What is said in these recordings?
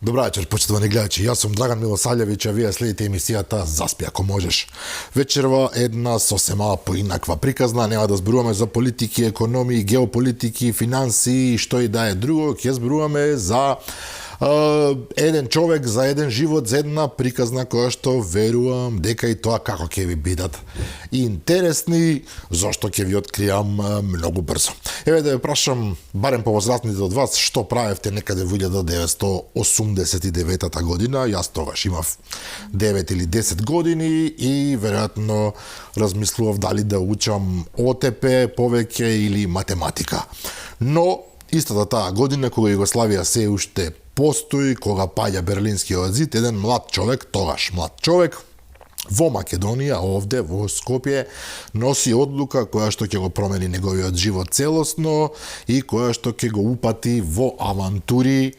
Добра вечер, почитувани гледачи. Јас сум Драган Милосављевиќ, а вие следите емисијата Заспи ако можеш. Вечерва една сосема поинаква приказна, нема да зборуваме за политики, економии, геополитики, финанси и што и да е друго, ќе зборуваме за еден човек, за еден живот, за една приказна која што верувам дека и тоа како ќе ви бидат интересни, зашто ќе ви откријам многу брзо. Еве да ве прашам, барем повозрастните од вас, што правевте некаде во 1989 година. Јас тогаш имав 9 или 10 години и веројатно размислував дали да учам ОТП повеќе или математика. Но истата таа година, кога Југославија се уште постои, кога паѓа Берлинскиот зид, еден млад човек во Македонија, овде во Скопје, носи одлука која што ќе го промени неговиот живот целосно и која што ќе го упати во авантури,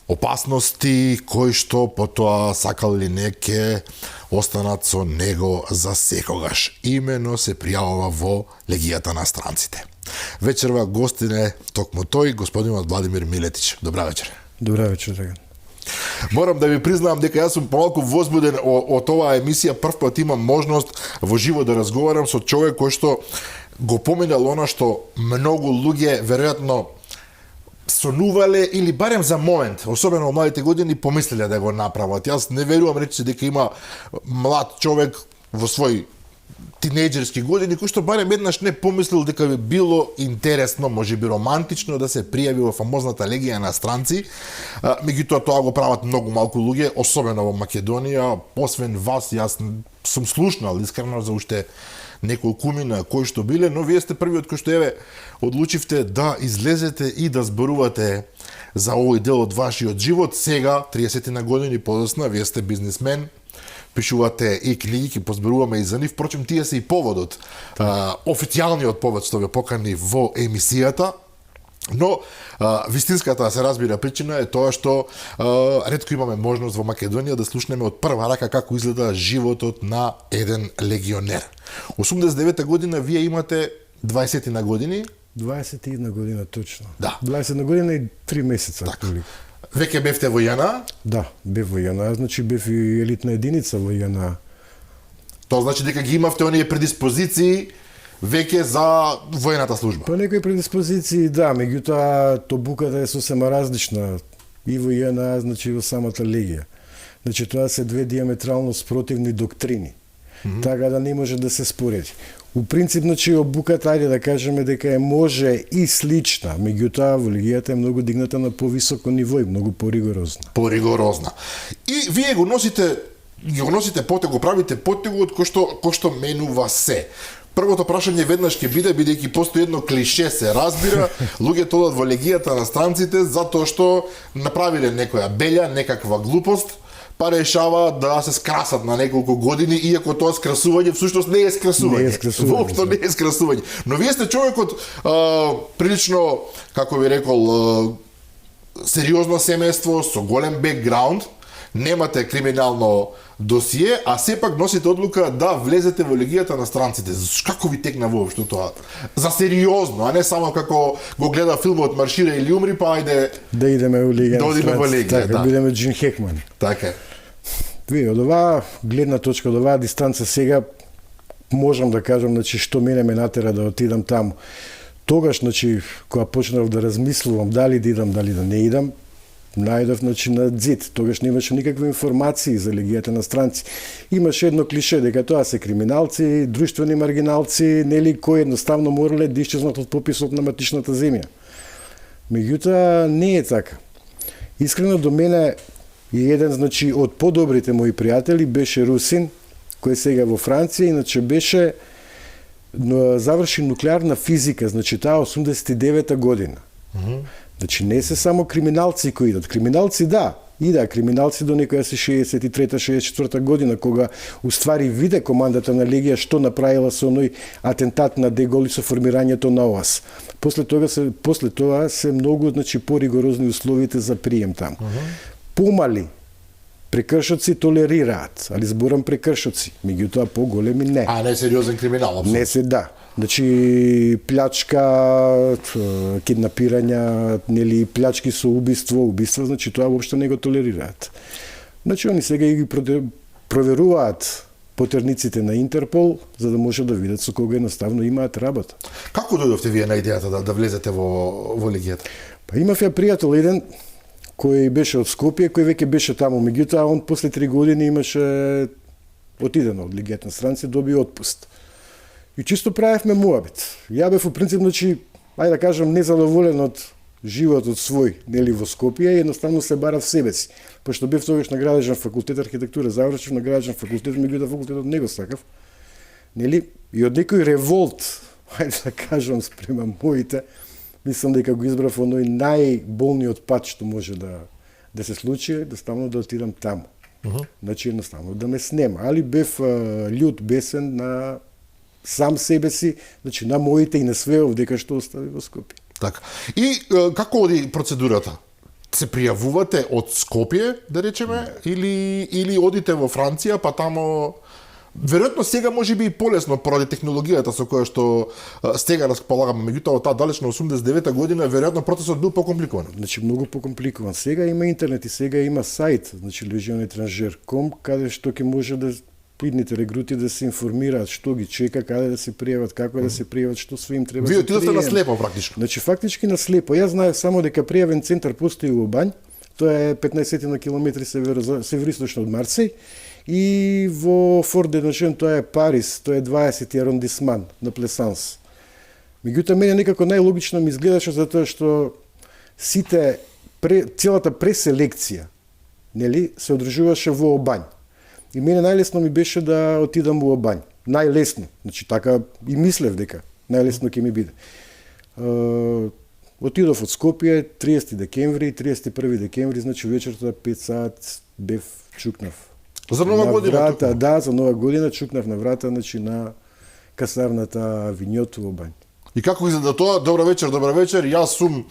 опасности, кои што потоа сакал или не ќе останат со него за секогаш. Имено се пријавува во легијата на странците. Вечерва гостин е токму тој, господинот Владимир Милетич. Добра вечер. Добра вечер, Драган. Морам да ви признаам дека јас сум помалку возбуден од оваа емисија. Прв пат имам можност во живо да разговарам со човек кој што го поминал она што многу луѓе веројатно сонувале или барем за момент, особено во младите години, помислеле да го направат. Јас не верувам речи дека има млад човек во свој тинејџерски години кој што барем еднаш не помислил дека би било интересно, можеби романтично да се пријави во фамозната легија на странци. Меѓутоа тоа го прават многу малку луѓе, особено во Македонија. Освен вас, јас сум слушнал искрено за уште неколку мина кои што биле, но вие сте првиот кој што еве одлучивте да излезете и да зборувате за овој дел од вашиот живот. Сега, 30 на години подоцна, вие сте бизнисмен, пишувате и книги, ќе позборуваме и за нив. Впрочем, тие се и поводот, официјалниот повод што ве покани во емисијата. Но вистинската, се разбира, причина е тоа што ретко имаме можност во Македонија да слушнеме од прва рака како изгледа животот на еден легионер. 89 година вие имате 20 на години? 21 година, точно. Да. 20 година и 3 месеца. Така. Веќе бевте во ЈНА? Да, бев во ЈНА, значи бев и елитна единица во ЈНА. Тоа значи дека ги имавте оние предиспозиции веќе за воената служба? По некои предиспозиции, да, меѓутоа тобуката е сосема различна и во ЈНА, значи во самата легија. Значи тоа се две диаметрално спротивни доктрини. Така да не може да се спореди. У принцип, значи, обуката, ајде да кажеме дека е може и слична, меѓутоа во легијата е многу дигната на повисоко ниво и многу поригорозна. Поригорозна. И вие го носите го правите поттегот кој што менува се. Првото прашање веднаш ќе биде, бидејќи постои едно клише, се разбира, луѓето одат во легијата на странците затоа што направиле некоја белја, некаква глупост, па решава да се скрасат на неколку години, иако тоа скрасување всушност не е скрасување. Не е скрасување. Воопшто не е скрасување. Но вие сте човекот прилично, како би рекол, сериозно семејство, со голем бекграунд, немате криминално досие, а сепак носите одлука да влезете во легијата на странците. Како ви текна воопшто тоа? За сериозно, а не само како го гледа филмот Маршира или умри, па ајде да идеме во легија. Да одиме во легија, така, да. Бидеме Джин Хекман. Така е. Вие, од оваа гледна точка, од оваа дистанца сега можам да кажам, значи, што мене ме натера да отидам таму. Тогаш, значи, кога почнав да размислувам дали да идам, дали да не идам, најдов, значи, на зид. Тогаш немаше никакви информации за легијата на странци. Имаше едно клише дека тоа се криминалци, друштвени маргиналци, нели, кои едноставно морале да исчезнат од пописот на матичната земја. Меѓутоа не е така. Искрено до мене и еден, значи, од подобрите мои пријатели беше русин, кој сега во Франција, иначе беше заврши нуклеарна физика, значи таа 89-та година. Значи не се само криминалци кои идат. Криминалци криминалци до некоја се 63-64 година, кога уствари виде командата на легија што направила со оној атентат на Де Гол и со формирањето на ОАС. После тоа се многу, значи, поригорозни условите за прием таму. Помали прекршоци толерираат, али зборам прекршоци, меѓутоа поголеми не. А не сериозен криминал, апсолутно. Не се, да. Значи плячка, киднапирања, нели плячки со убиства, значи тоа воопшто не го толерираат. Значи они сега и ги проверуваат потерниците на Интерпол за да може да видат со кога едноставно имаат работа. Како дојдовте вие на идејата да влезете во легијата? Па имав ја пријател еден кој беше од Скопје, кој веќе беше таму, меѓутоа он после 3 години имаше отидено од легијата на странци, доби отпуст. И чисто правевме муабет. Ја бев во принцип, значи, ајде да кажам, незадоволен од животот свој, нели во Скопје, и едноставно се барав себе си. Пошто бев тогаш на градежен факултет архитектура, завршив на градежен факултет, меѓутоа факултетот не го сакав. Нели? И од некој револт, ајде да кажам спрема моите, мислам дека го избрав оној најболниот пат што може да се случи, едноставно да отидам таму. Значи едноставно да ме снема, али бев љут, бесен на сам себе си, значи на моите и на све овдека што остави во Скопје. Така. И како оди процедурата? Се пријавувате од Скопје, да речеме, или одите во Франција, па тамо веројатно сега можеби и полесно поради технологијата со која што сега располагаме, меѓутоа таа далечна 89-та година веројатно процесот бил покомпликуван. Значи многу покомпликуван. Сега има интернет и сега има сајт, значи legionetranger.com, каде што ќе може да идните регрути да се информираат што ги чека, каде да се пријават, како да се пријават, што све им треба. Вие отидовте на слепо практично. Значи фактички на слепо. Јас знаев само дека пријавен центар постои во Обањ, тоа е 15 на километри североисточно од Марсеј, и во Форт де Ношен тоа е Парис, тоа е 20 арондисман на Плесанс. Меѓутоа мене некако најлогично ми изгледаше затоа што целата преселекција, нели, се одржуваше во Обањ. И мене најлесно ми беше да отидам во Обањ. Најлесно. Значи така и мислев дека најлесно ќе ми биде. Отидов од Скопје 30 декември, 31 декември, значи вечерта 5 саат бев чукнав. За нова година? Врата, да, за нова година чукнав на врата, значи на касарната Виньот во Обањ. И како изгледа тоа? Добра вечер, јас сум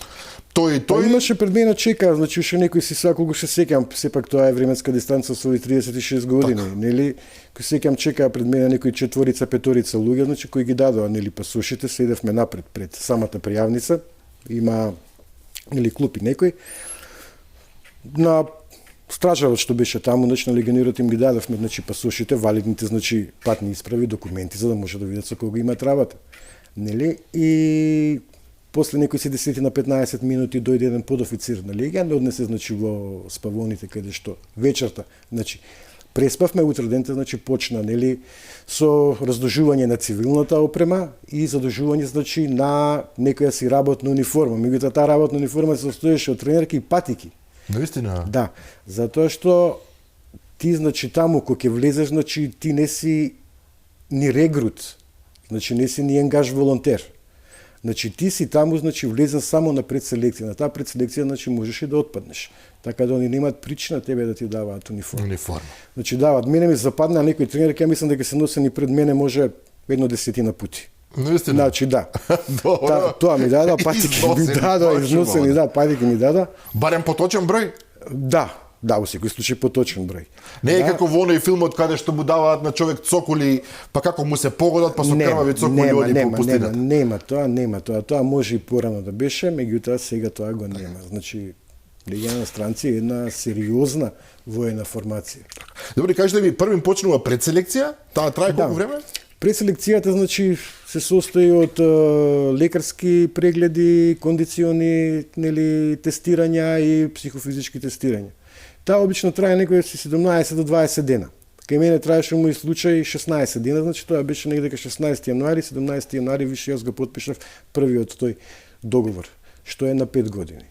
тој и тој. Па имаше пред мене чека, значи уште некој си колку се сеќам, сепак тоа е временска дистанца со 36 години, така. Нели? Кој сеќам чека пред мене некој 4-5 луѓе, значи кои ги дадоа, нели, пасошите, седевме напред пред самата пријавница, има нели клуп и некој. На стражарот што беше таму, значи на легионерот им ги дадовме, значи пасошите, валидните, значи патни исправи, документи за да може да видат со кого имаат работа. Нели? И после некои 10 на 15 минути дојде еден подофицир на легија, не однесе значи во спавоните каде што вечерта, значи преспавме утредента, значи почна, нели, со раздужување на цивилната опрема и задужување, значи, на некоја си работна униформа. Меѓутоа таа работна униформа се состоеше од тренерки и патики. Навистина? Да, затоа што ти, значи, таму кога ќе влезеш, значи, ти не си ни регрут, значи, не си ни енгаж волонтер. Значи, ти си таму, значи, влезен само на предселекција. На таа предселекција, значи, можеш и да отпаднеш. Така да они немаат причина тебе да ти даваат униформа. Значи, даваат. Мене ми западна некој тренер, ја мислам дека се носени пред мене може 10 пати. Наистина? Значи, да. Тоа ми дада, патики ми дада, износени, да, патики ми дада. Барем поточен број? Да, во секој случај поточен број. Не е како во оној филмот каде што му даваат на човек цоколи, па како му се погодат, па со крвави цоколи оди по пустината. Нема тоа. Тоа може и порано да беше, меѓутоа сега тоа го нема. Значи, легија на странци е една сериозна воена формација. Добре, кажете ми, првим почнува предселекција? Таа трае колку време? Предселекцијата, значи, се состои од лекарски прегледи, кондициони, нели, тестирања и психофизички тестирања. Таа обично трае некои 17 до 20 дена. Кај мене траеше мој случај 16 дена, значи тоа беше негде 16 јануари, 17 јануари више јас го потпишав првиот тој договор, што е на 5 години.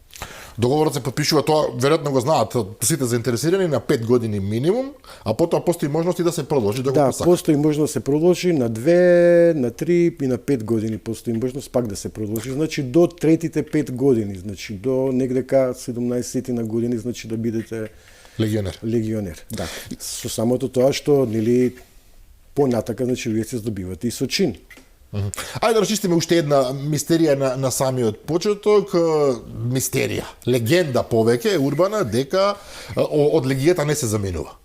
Договорот се потпишува, тоа веројатно го знаат сите заинтересирани, на 5 години минимум, а потоа постои можности да се продолжи да го посака. Да, постои можност да се продолжи на 2, на 3 и на 5 години постои можност пак да се продолжи. Значи до третите 5 години, значи до негдека 17 на години, значи да бидете легионер. Да. Со самото тоа што нели понатака, значи вие се здобивате и со чин. Ајде да расчистиме уште една мистерија на самиот почеток, мистерија, легенда повеќе урбана дека од легијата не се заменува.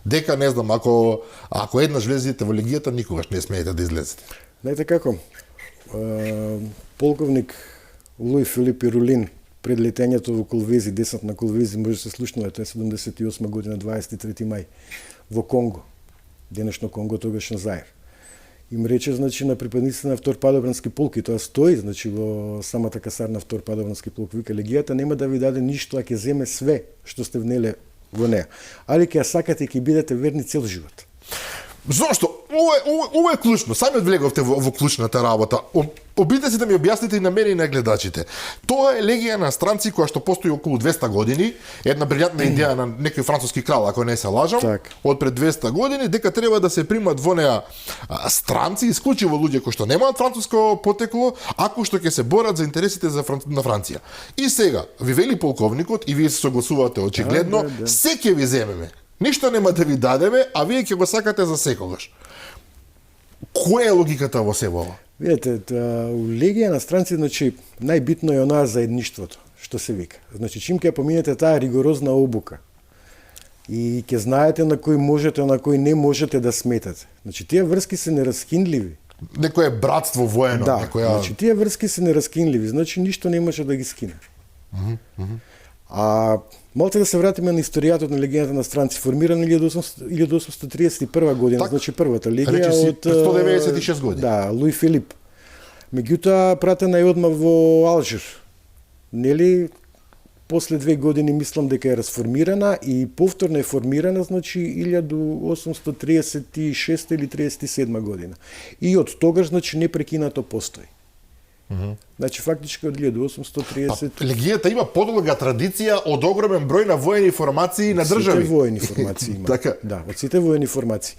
Дека не знам, ако еднаш влезете во легијата, никогаш не смеете да излезете. Знаете како? Полковник Луи Филип Ирулин пред летењето во Колвези, десант на Колвези, може да се слушнува, тоа е 78 година, 23 мај, во Конго, денешно Конго, тогаш на Заир. Им рече, значи, на припадниците на втор падобрански полк, и тоа стои, значи, во самата касарна втор падобрански полк, вика, легијата нема да ви даде ништо, а ќе земе све што сте внеле во неа. Али ќе ја сакате и ќе бидете верни цел живот. Зошто? Ова е клучно. Сами влеговте во клучната работа. Обидете се да ми објасните и на мене и на гледачите. Тоа е легија на странци која што постои околу 200 години, една брилјантна идеја на некој француски крал, ако не се лажам, Так. од пред 200 години, дека треба да се примат во неа странци, исклучиво луѓе кои што немаат француско потекло, ако што ќе се борат за интересите на Франција. И сега, ви вели полковникот, и вие се согласувате очигледно, се ќе ви земеме. Ништо нема да ви дадеме, а вие ќе го сакате за секогаш. Која е логиката во сево ова? Видете, у легија на странци, значи, најбитно е онаа заедништвото, што се вика. Значи, чим ќе поминете таа ригорозна обука и ќе знаете на кој можете, на кој не можете да сметате. Значи, тие врски се нераскинливи. Некое братство воено, Да, некоја... значи, тие врски се нераскинливи, значи, ништо не може да ги скине. А малце да се вратиме на историјата на легијата на странци, формирана 1831 година, Так, значи првата легија рече си, од пред 196 години. Да, Луи Филип. Меѓутоа пратена е одма во Алжир. Нели после 2 години мислам дека е расформирана и повторно е формирана, значи 1836 или 37 година. И од тогаш, значи, непрекинато постои. Значи, фактички од 1830... Легијата има подолга традиција од огромен број на воени формации на држави. Сите воени формации има. Така. Да, од сите воени формации.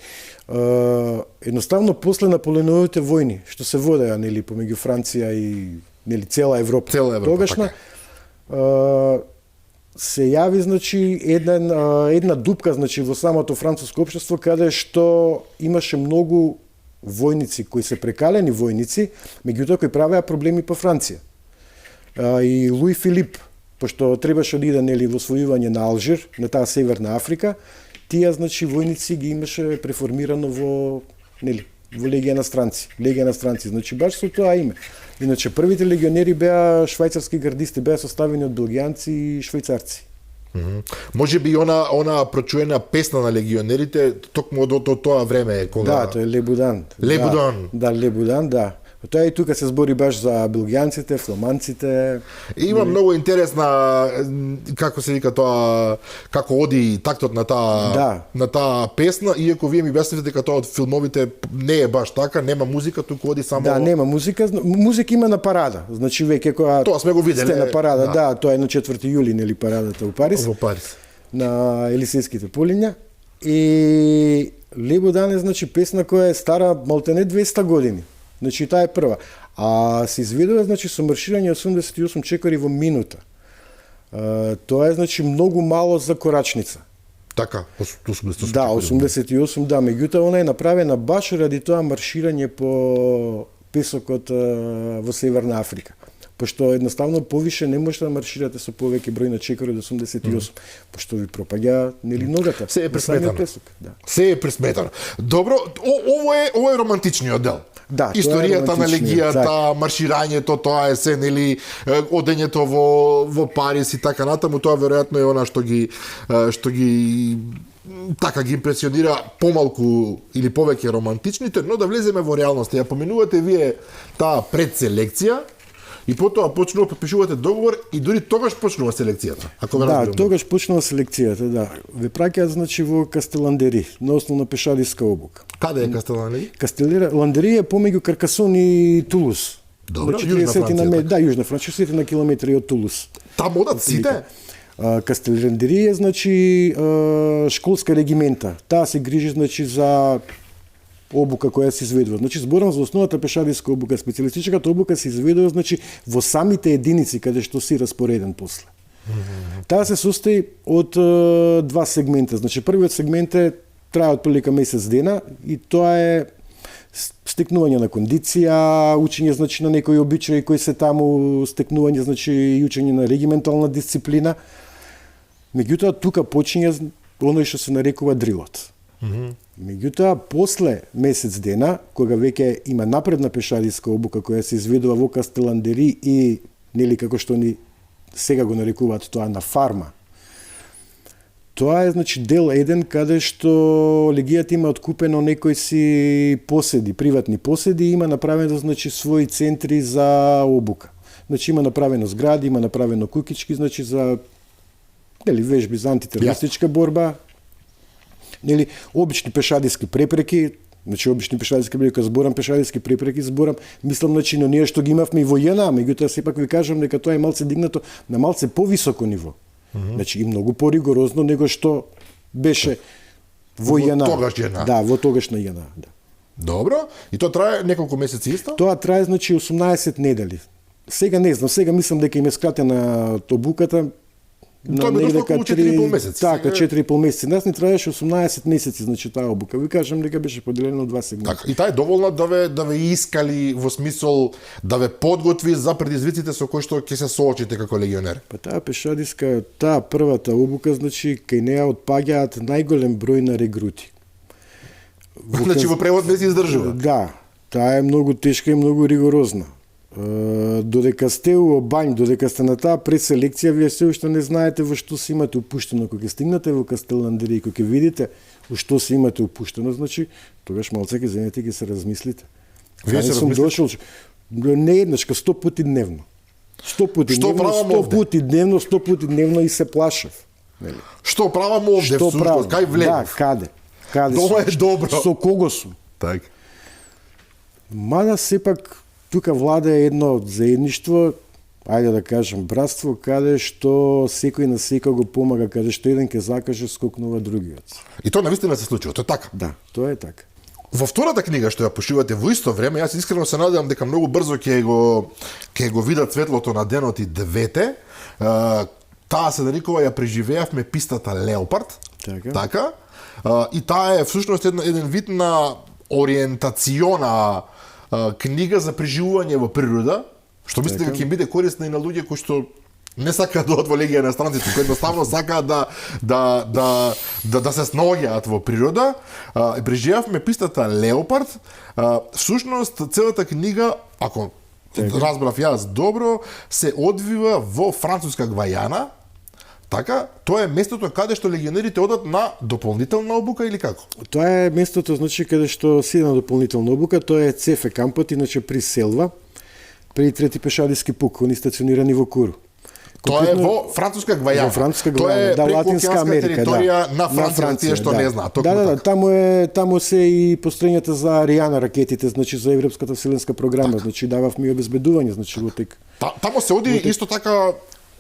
Едноставно, после Наполеоновите војни, што се водеа, нели, помеѓу Франција и, нели, цела Европа. Цела Европа, тогашна, така. се јави, значи, една дупка, значи, во самото француско општество, каде што имаше многу војници кои се прекалени војници, меѓутоа кои правеа проблеми по Франција. И Луи Филип, пошто требаше да иде, нели, во освојување на Алжир, на таа Северна Африка, тие, значи, војници ги имаше преформирано во, нели, во легија на странци. Легија на странци, значи, баш со тоа име. Иначе, првите легионери беа швајцарски гардисти, беа составени од белгијанци и швајцарци. Може би она прочуена песна на легионерите токму од тоа време кога... Да, тоа е Лебудан. Лебудан. Да, Лебудан, да. Тоа и тука се збори баш за белгијанците, фламанците. Има многу интересна, како се вика тоа, како оди тактот на таа на таа песна, иако вие ми објаснивте дека тоа од филмовите не е баш така, нема музика, туку оди само... Да, нема музика. Музика има на парада. Значи веќе кога тоа сме го виделе. Сте на парада, да, тоа е на 4 јули, нели, парадата во Париз. Во Париз. На Елисејските полиња. И Лебудан е, значи, песна која е стара малтене 200 години. Значи, таа е прва. А се изведува, значи, со марширање 88 чекори во минута. Тоа е, значи, многу мало за корачница. Така, 88. Да, 88, да. Меѓутоа, она е направена баш ради тоа марширање по песокот во Северна Африка. Пошто едноставно повише не можете да марширате со повеќе број на чекори од 88, пошто ви пропаѓа, нели, ногата. Се е пресметано. Да. Се е пресметано. Добро, ово е романтичниот дел. Да, историјата на легијата, марширањето, тоа е се, нели, одењето во Париз и така натаму, тоа веројатно е она што ги така ги импресионира помалку или повеќе романтичните, но да влеземе во реалноста. Ја поминувате вие таа предселекција и потоа почнува подпишувате договор и дури тогаш почнува селекцијата. Ако ме разбирам. Да, тогаш почнува селекцијата, да. Ве праќаат, значи, во Кастеландери, на основна пешадиска обука. Каде е Кастеландери? Кастеландери е помеѓу Каркасон и Тулус. Добро, значи, Јужна Франција. Да, Јужна Франција, 40 на километри од Тулус. Таму одат сите? Кастеландери е, значи, школска регимента. Таа се грижи, значи, за обука која се изведува. Значи, зборам за основната пешадиска обука. Специјалистичката обука се изведува, значи, во самите единици каде што си распореден после. Таа се состои од два сегмента. Значи, првиот сегмент трае отприлика месец дена и тоа е стекнување на кондиција, учење, значи, на некои обичаи кои се таму, стекнување, значи, и учење на региментална дисциплина. Меѓутоа, тука почиња оној што се нарекува дрилот. Меѓутоа, после месец дена, кога веќе има напредна пешадиска обука која се изведува во Кастеландери и, нели, како што ни сега го нарекуваат тоа на фарма, тоа е, значи, дел еден каде што легијата има откупено некои си поседи, приватни поседи, има направено, значи, своји центри за обука. Значи, има направено згради, има направено кукички, значи, за, нели, вежби за антитерористичка борба, нели, обични пешадиски препреки, значи обични пешадиски препреки, кога зборам пешадиски препреки, зборам, мислам, значи, на ние што ги имавме и во ЈНА, меѓутоа сепак ви кажам дека тоа е малце дигнато на малце повисоко ниво. Значи и многу поригорозно него што беше во ЈНА. тогаш ЈНА. Да, во тогашна ЈНА, да. Добро, и тоа трае неколку месеци исто? Тоа трае, значи, 18 недели. Сега не знам, сега мислам дека им е скратена обуката, Тоа би дошло околу 4,5 месеци. Така, 4,5 месеци. Нас ни траеше 18 месеци, значи таа обука. Ви кажам дека беше поделено 2 сегменти. Така, и таа е доволна да ве искали во смисол да ве подготви за предизвиците со кои што ќе се соочите како легионер. Па таа пешадиска, таа првата обука, значи кај неа отпаѓаат најголем број на регрути. Значи во превод не се издржува. Да, таа е многу тешка и многу ригорозна. Додека сте во Бањ, додека сте на таа преселекција, вие се уште не знаете во што се имате упуштено. Кога ќе стигнете во Кастеландери, кога ќе видите во што се имате упуштено, значи тогаш малце ќе земете и ќе се размислите. Вие се сум дошол не еднашка, 100 пати дневно. 100 пати Што дневно, правам 100 овде? пати дневно, 100 пати дневно и се плашев. Нели? Што правам овде Што всушност? правам? Кај влегов? Да, каде? Каде Дома сум? е добро. Со кого сум? Така. Мада сепак тука влада едно заедништво, ајде да кажем братство, каде што секој на секој го помага, каде што еден ќе закаже, скокнува другиот. И тоа навистина се случува, тоа е така. Да, тоа е така. Во втората книга што ја пошивате во исто време, јас искрено се надевам дека многу брзо ќе го видат светлото на денот и двете. Таа се нарекува Ја преживеавме пистата Леопард. Така. Така. И таа е всушност еден вид на ориентациона книга за преживување во природа, што мислите дека ќе им биде корисна и на луѓе кои што не сакаат да одат во легија на странците, кои едноставно сакаат да се снаоѓаат во природа. Преживеавме пистата Леопард. Всушност целата книга, ако разбрав јас добро, се одвива во француска Гвајана. Така, тоа е местото каде што легионерите одат на дополнителна обука или како? Тоа е местото, значи, каде што си на дополнителна обука, тоа е ЦФ кампот, иначе при Селва, при трети пешадиски пук, они стационирани во Куру. Тоа е во француска Гвајана. Во француска Тоа Гвајана, е да, преку Латинска океанска Америка, територија да. на Франција, тие што не знаат. Токму Да, така. таму се и построењата за Аријана ракетите, значи за Европската вселенска програма, значи дававме и обезбедување, значи во тек. Таму се оди исто така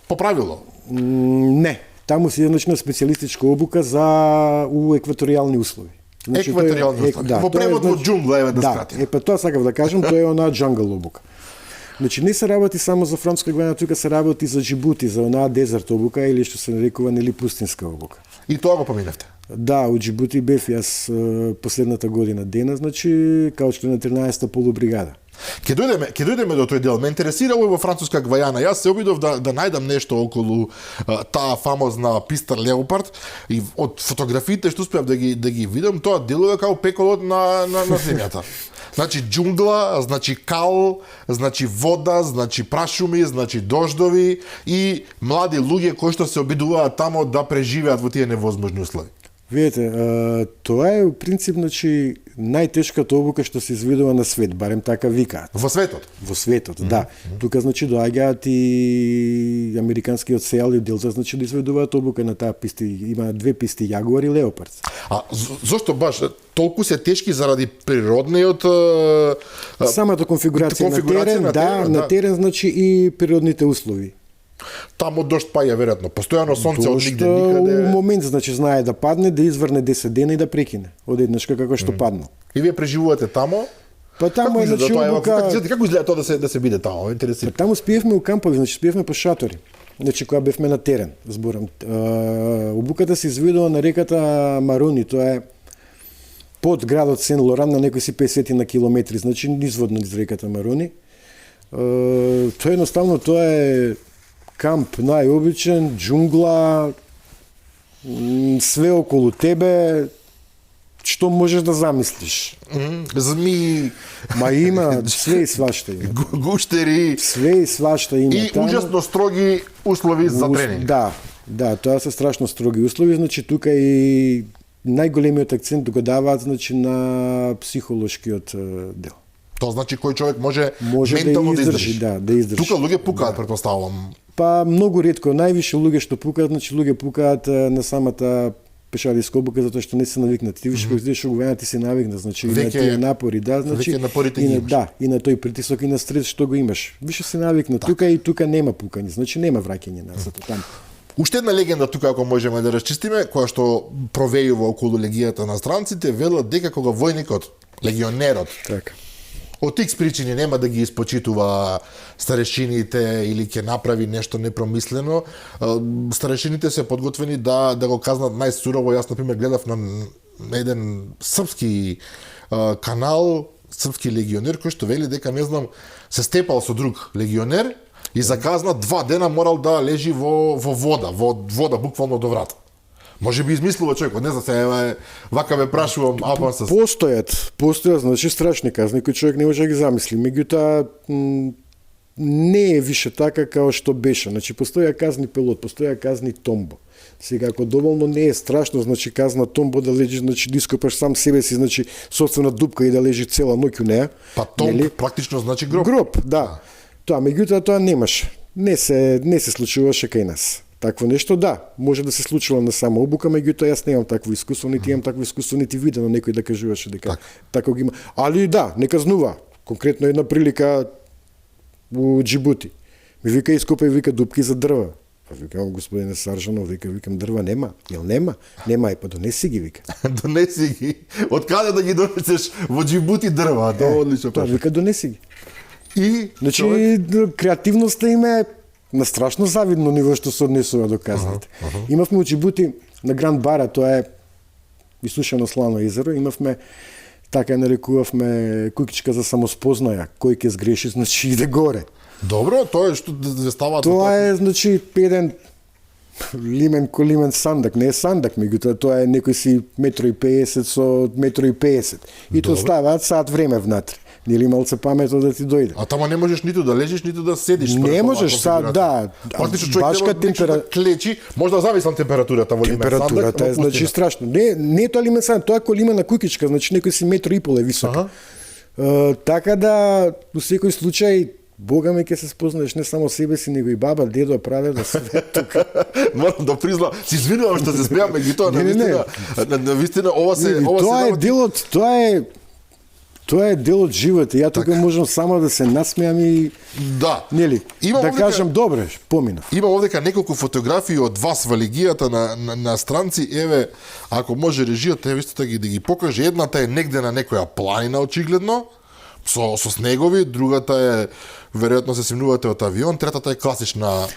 по правило. Не, таму се значи на специјалистичка обука за у екваторијални услови. Значи, Екваторијални услови. Во превод во џунгла, еве да скратиме. Па тоа сакав да кажам, тоа е она джангл обука. Значи не се работи само за француска Гвајана, тука се работи за Џибути, за онаа дезерт обука или што се нарекува нели пустинска обука. И тоа го поминавте. Да, у Џибути бев јас последната година дена, значи као член на 13-та полубригада. Ќе дојдеме до тој дел. Ме интересирало и во француска Гвајана. Јас се обидов да најдам нешто околу таа фамозна писта Леопард и од фотографиите што успеав да ги видам, тоа делува како пеколот на земјата. Значи џунгла, значи кал, значи вода, значи прашуми, значи дождови и млади луѓе кои што се обидуваат тамо да преживеат во тие невозможни услови. Видете, тоа е у принцип значи најтешката обука што се изведува на свет, барем така викаат. Во светот. Во светот, да. Тука значи доаѓаат и американскиот сеал и делта значи да изведуваат обука на таа писта. Има две писти, Јагуар и Леопард. А зошто баш толку се тешки заради природниот самата конфигурација на терен, на терен значи и природните услови. Таму дожд паја веројатно, постојано сонце од нигде никаде. У момент значи знае да падне, да изврне 10 дена и да прекине одеднашка како што паднал. И вие преживувате тамо? Па таму е значи како изгледа тоа да се биде тамо? Интересира. Па таму спиевме у кампови, значи спиевме по шатори. Значи кога бевме на терен, зборам. Обуката се изведува на реката Маруни, тоа е под градот Сен Лоран на некои си 50 на километри, значи низводно низ реката Маруни. Тоа едноставно тоа е камп најобичен, џунгла, све околу тебе, што можеш да замислиш. Змии, Ма има све и свашта има. гуштери Све и свашта има и таму. ужасно строги услови за тренинг. Да, тоа се страшно строги услови, значи тука и најголемиот акцент го даваат значи на психолошкиот дел. Тоа значи кој човек може Може ментално да издржи, да издржи. Тука луѓе пукаат, претпоставувам. Па многу ретко, највише луѓе што пукаат, значи луѓе пукаат на самата пешадиска обука затоа што не се навикнати. Ти виш кога идеш во ти се навикна, значи и на тие напори, да, значи веќе напорите и ги на, имаш. да, и на тој притисок и на стрес што го имаш. Више се навикна. Тука и тука нема пукање, значи нема враќање назад таму. Уште една легенда тука, ако можеме да расчистиме, која што провејува околу легијата на странците, велат дека кога војникот, легионерот, Така. од X причини нема да ги испочитува старешините или ќе направи нешто непромислено, старешините се подготвени да го казнат најсурово. Јас, например, гледав на еден српски канал, српски легионер, кој што вели дека, не знам, се степал со друг легионер и за казна 2 дена морал да лежи во вода, буквално до врата. Може би измислува човекот, не знам, се вака ме прашувам, апансас. Постојат, значи страшни казни кои човек не може да ги замисли. Меѓутоа не е више така како што беше. Значи постоја казни пилот, постоја казни томбо. Сега ако доволно не е страшно, значи казна томбо да лежи, значи да ископаш сам себе си, значи собствена дупка и да лежи цела ноќ у неа. Па томб практично значи гроб. Гроб, да. Тоа меѓутоа тоа немаш. Не се случуваше кај нас. Такво нешто, да, може да се случува на само обука, меѓутоа јас немам такво искуство, нити имам такво искуство, нити видено некој да кажуваше дека така го има. Али да, не казнува. Конкретно една прилика у Џибути. Ми вика ископај, вика дупки за дрва. Па викам, господине Саржанов, викам дрва нема. Јел нема? Нема, па донеси ги, вика. Донеси ги. Од каде да ги донесеш во Џибути дрва? Тоа одлично. Тоа вика донеси ги. И значи креативноста им е на страшно завидно ниво што се однесува до казните. Имавме у Џибути на Гранд Бара, тоа е исушено слано езеро, имавме така нарекувавме куќичка за самоспознаја, кој ќе сгреши, значи иде горе. Добро, тоа е што ставаат. Тоа е значи еден лимен сандак, не е сандак, меѓутоа тоа е некој си 1,50 со 1,50 и тоа ставаат саат време внатре. Нели малце паметно да ти дојде. А тама не можеш ниту да лежиш, ниту да седиш. Не можеш, да. Практично човек треба да клечи, може да замислам температурата во лимен сандак. Температурата е значи страшно. Не тоа лимен сандак, тоа е колимена куќичка, значи некој си 1,5 е висок. Така да, во секој случај, Бога ме ќе се спознаеш не само себе си, него и баба, дедо, прадедо, све тука. Морам да признам, се извинувам што се смеам, меѓутоа на вистина ова се тоа е делот, тоа е дел од животот. Ја тука можам само да се насмеам и да. Нели? Да кажам добре, поминав. Има овдека неколку фотографии од вас во легијата на странци. Еве, ако може режијата да ги покаже. Едната е негде на некоја планина очигледно, со снегови, другата е веројатно се снимувате од авион, третата е класична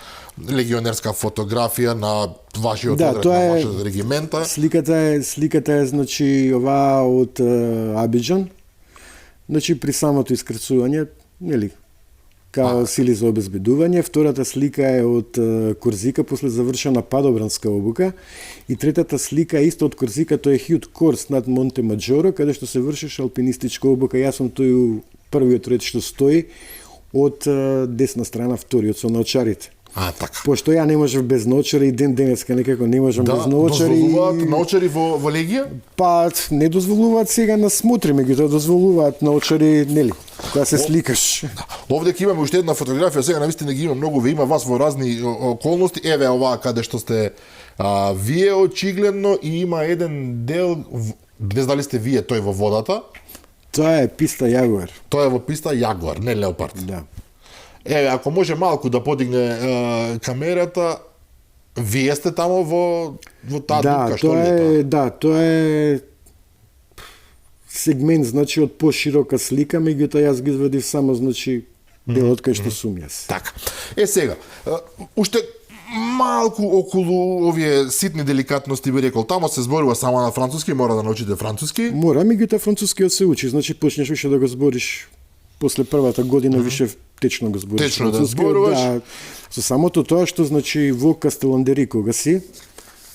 легионерска фотографија на вашиот отред, на вашата регимента. Сликата е значи ова од Абиџан. Значи при самото искрцување, нели, као сили за обезбедување. Втората слика е од Корзика после завршена падобранска обука и третата слика е исто од Корзика, тоа е Хјут Корс над Монте Маджоро, каде што се вршеше алпинистичка обука. Јас сум тој првиот ред што стои од десна страна, вториот со наочарите. Така. Пошто ја не можев без наочари и денеска некако не можам без наочари. Дозволуваат наочари во легија? Па не дозволуваат сега на смотри, меѓутоа дозволуваат наочари, нели, кога се сликаш. Овде ќе имаме уште една фотографија, сега навистина ги има многу, има вас во разни околности. Еве оваа каде што сте вие очигледно и има еден дел, не знам дали сте вие тој во водата. Тоа е писта Јагуар. Тоа е во писта Јагуар, не Леопард. Да. Еве, ако може малку да подигне камерата, вие сте тамо во таа дупка, што лета? Да, тоа е сегмент, значи, од поширока слика, меѓутоа јас ги извадив само, значи, делот кај што сум јас. Така. Сега, уште малку околу овие ситни деликатности би рекол. Тамо се зборува само на француски, мора да научите француски. Мора, меѓутоа францускиот се учи, значи почнеш више да го збориш после првата година више течно го збориш. Течно да зборуваш. Да, со самото тоа што значи во Кастеландери кога си,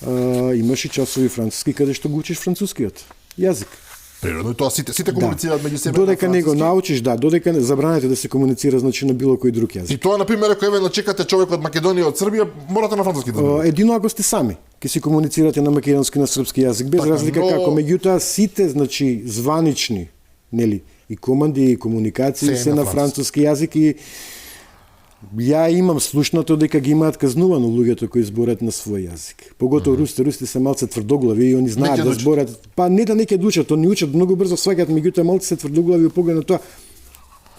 имаш и часови француски каде што го учиш францускиот. јазик. Природно, тоа сите комуницираат меѓу себе. Додека не го научиш, додека не забранете да се комуницира значи на било кој друг јазик. И тоа на пример ако евено чекате човек од Македонија од Србија, морате на француски да говорите. Едино ако сте сами, ќе си комуницирате на македонски, на српски јазик, без така, разлика како. Меѓутоа сите значи званични, нели, и команди и комуникации се на француски јазик и ја имам слушнато дека ги имаат казнувано луѓето кои зборат на свој јазик. Поготово русите се малце тврдоглави и они знаат да зборат. Па не да не ќе учат, они учат многу брзо, сваќаат, меѓутоа малце се тврдоглави и поглед на тоа.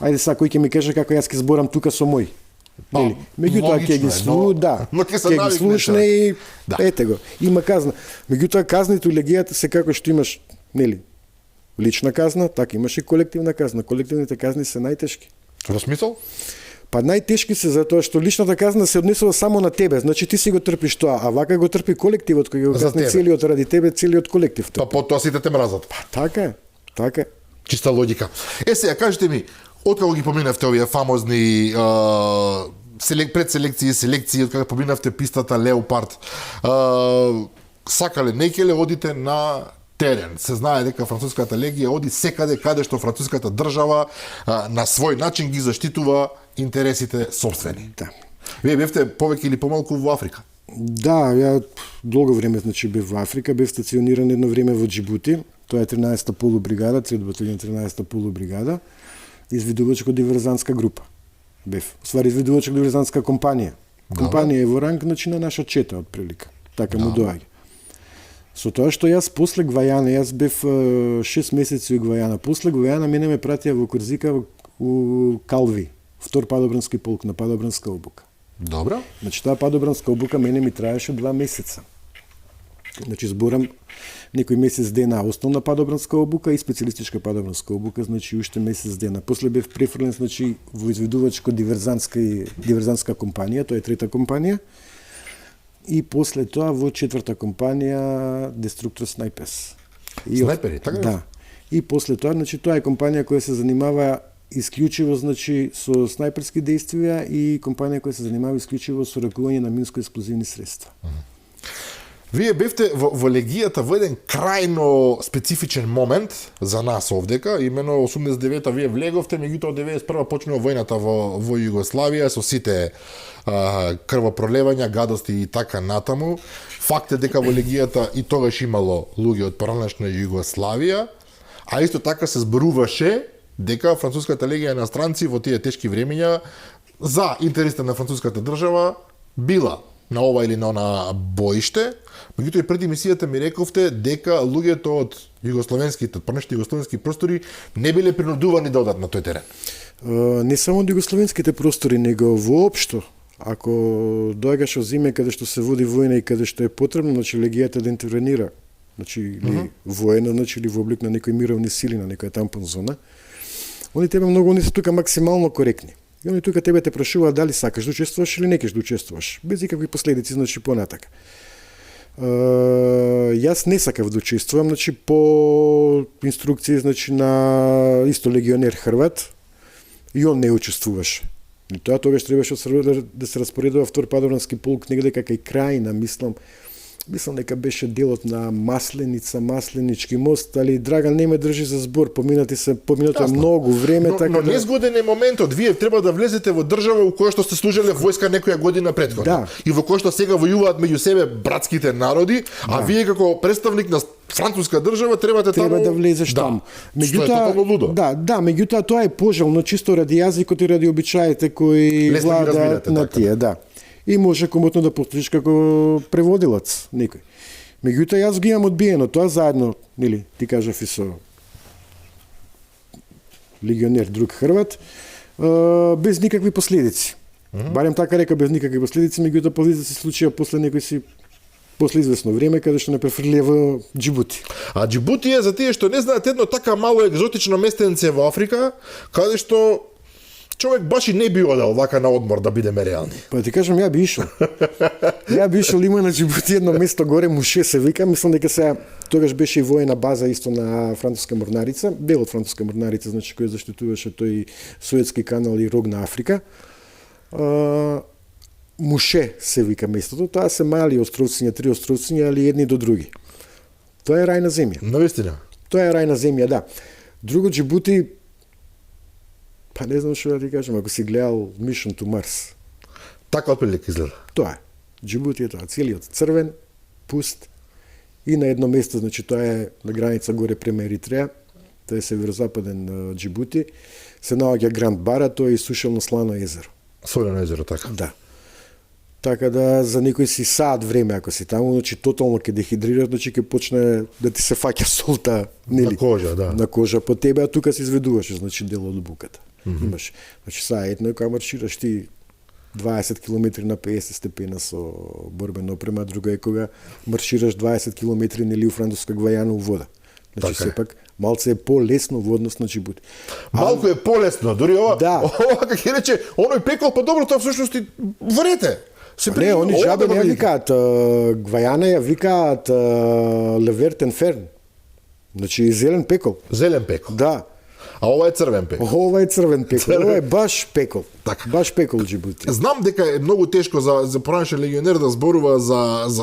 Ајде сега кој ќе ми каже како јас ќе зборам тука со мој. Нели? Меѓутоа ќе ги ќе ги слушне и ете го. Има казна. Меѓутоа казните у легијата се како што имаш, нели? Лична казна, така имаш и колективна казна. Колективните казни се најтешки. Во смисол? Па најтешки се затоа што личната казна се однесува само на тебе, значи ти си го трпиш тоа, а вака го трпи колективот кој го казни целиот ради тебе, целиот колектив. Па потоа сите те мразат. Па така е. Чиста логика. Сега кажете ми, откако ги поминавте овие фамозни предселекции, селекции, откако поминавте пистата Леопард, сакале некеле одите на терен. Се знае дека француската легија оди секаде каде што француската држава на свој начин ги заштитува интересите сопствени. Да. Вие бевте повеќе или помалку во Африка? Да, ја долго време значи бев во Африка, бев стациониран едно време во Џибути. Тоа е 13-та полубригада, 13-та полубригада, извидувачко-диверзантска група. Бев. Ствари извидувачко-диверзантска компанија. Компанија е во ранг значи на наша чета отприлика. Така му доаѓа. Со тоа што јас после Гвајана, јас бев 6 месеци во Гвајана. После Гвајана мене ме пратија во Корзика у Калви, втор падобрански полк на падобранска обука. Добро. Значи таа падобранска обука мене ми траеше 2 месеца. Значи зборам некој месец дена основна падобранска обука и специјалистичка падобранска обука, значи уште месец дена. После бев префрлен значи во извидувачко-диверзантска компанија, тоа е трета компанија. И после тоа во четврта компанија Деструктор Снайперс. Снайпери, така? Да. И после тоа, значи тоа е компанија која се занимава исклучиво значи со снайперски действија и компанија која се занимава исклучиво со ракување на минско-експлозивни средства. Вие бевте во легијата во еден крајно специфичен момент за нас овдека, имено 89-та вие влеговте, меѓутоа 91-та почнува војната во Југославија со сите крвопролевања, гадости и така натаму. Факт е дека во легијата и тогаш имало луѓе од поранешна Југославија, а исто така се зборуваше дека француската легија на странци во тие тешки времења за интересите на француската држава била на ова или на она боиште. Меѓутоа и преди мисијата ми рековте дека луѓето од југословенските, понешни југословенски простори не биле принудувани да одат на тој терен. Не само од југословенските простори, него воопшто. Ако доаѓаш од земја каде што се води војна и каде што е потребно, значи легијата да интервенира, значи или воена, значи или во облик на некои мировни сили, на некоја тампон зона, они тебе они се тука максимално коректни. И они тука тебе те прашуваат дали сакаш да учествуваш или не кеш да учествуваш, без никакви последици, значи понатака. Јас не сакав да учествувам, значи по инструкции значи на исто легионер Хрват, и он не учествуваше. И тоа тогаш требаше да се распоредува втор падобрански полк негде кај Крајна, мислам дека беше делот на Масленица, Масленички мост, али Драган не ме држи за збор, поминато е многу време, така но незгоден е моментот, вие треба да влезете во држава во која што сте служеле војска некоја година претходно. Да. И во која што сега војуваат меѓу себе братските народи, а вие како представник на француска држава треба да влезеш таму. Меѓутоа, меѓутоа тоа е пожелно чисто ради јазикот и ради обичаите кои владаат на тие, да. И може комотно да послужиш како преводилац некој. Меѓутоа јас ги имам одбиено тоа заедно, нели, ти кажав и со легионер друг Хрват, без никакви последици. Барем така река, без никакви последици, меѓутоа последици се случија после известно време каде што не префрлија во Џибути. А Џибути е за тие што не знаат едно така мало екзотично местенце во Африка, каде што човек баш и не би одел вака на одмор, да бидеме реални. Па ти кажам, ја би ишол. Има на Џибути едно место горе, Муше се вика, мислам дека сега тогаш беше и воена база исто на француска морнарица, дел од француска морнарица, значи кој заштитуваше тој Суетски канал и рог на Африка. Муше се вика местото, тоа се мали островциња, 3 островциња, али едни до други. Тоа е рај на земја. Навистина. Тоа е рајна земја, да. Друго, Џибути, па не знам што да ти кажам, ако си гледал Mission to Mars, Така отприлика изгледа. тоа е. Џибути е тоа, целиот црвен, пуст, и на едно место, значи тоа е на граница горе према Еритреја, тоа е северозападен Џибути, се наоѓа Гранд Бара, тоа е исушено слано езеро. Солено езеро, така. Да. Така да за некој си саат време ако си таму, значи тотално ќе дехидрираш, значи ќе почне да ти се фаќа солта, нели? На кожа, да. На кожа по тебе, а тука се изведуваш, значи дел од буката. Имаш. Значи сега едно кога маршираш ти 20 км на 50 степена со борбена опрема, друга е кога маршираш 20 км нели у Француска Гвајана у вода. Значи Така е. сепак малце е полесно во однос на Џибути. Малку е полесно, дури ова, Да. ова како ќе рече, оној пекол, па добро, тоа всушност и варете. Се Не, они ова жабе да не ја видите. викаат, Гвајана ја викаат Левертен Ферн. Значи зелен пекол. Зелен пекол. Да. А ова е црвен пекол. Ова е црвен пекол, Црвен. ова е баш пекол. Така. Баш пекол Џибути. Знам дека е многу тешко за поранешен легионер да зборува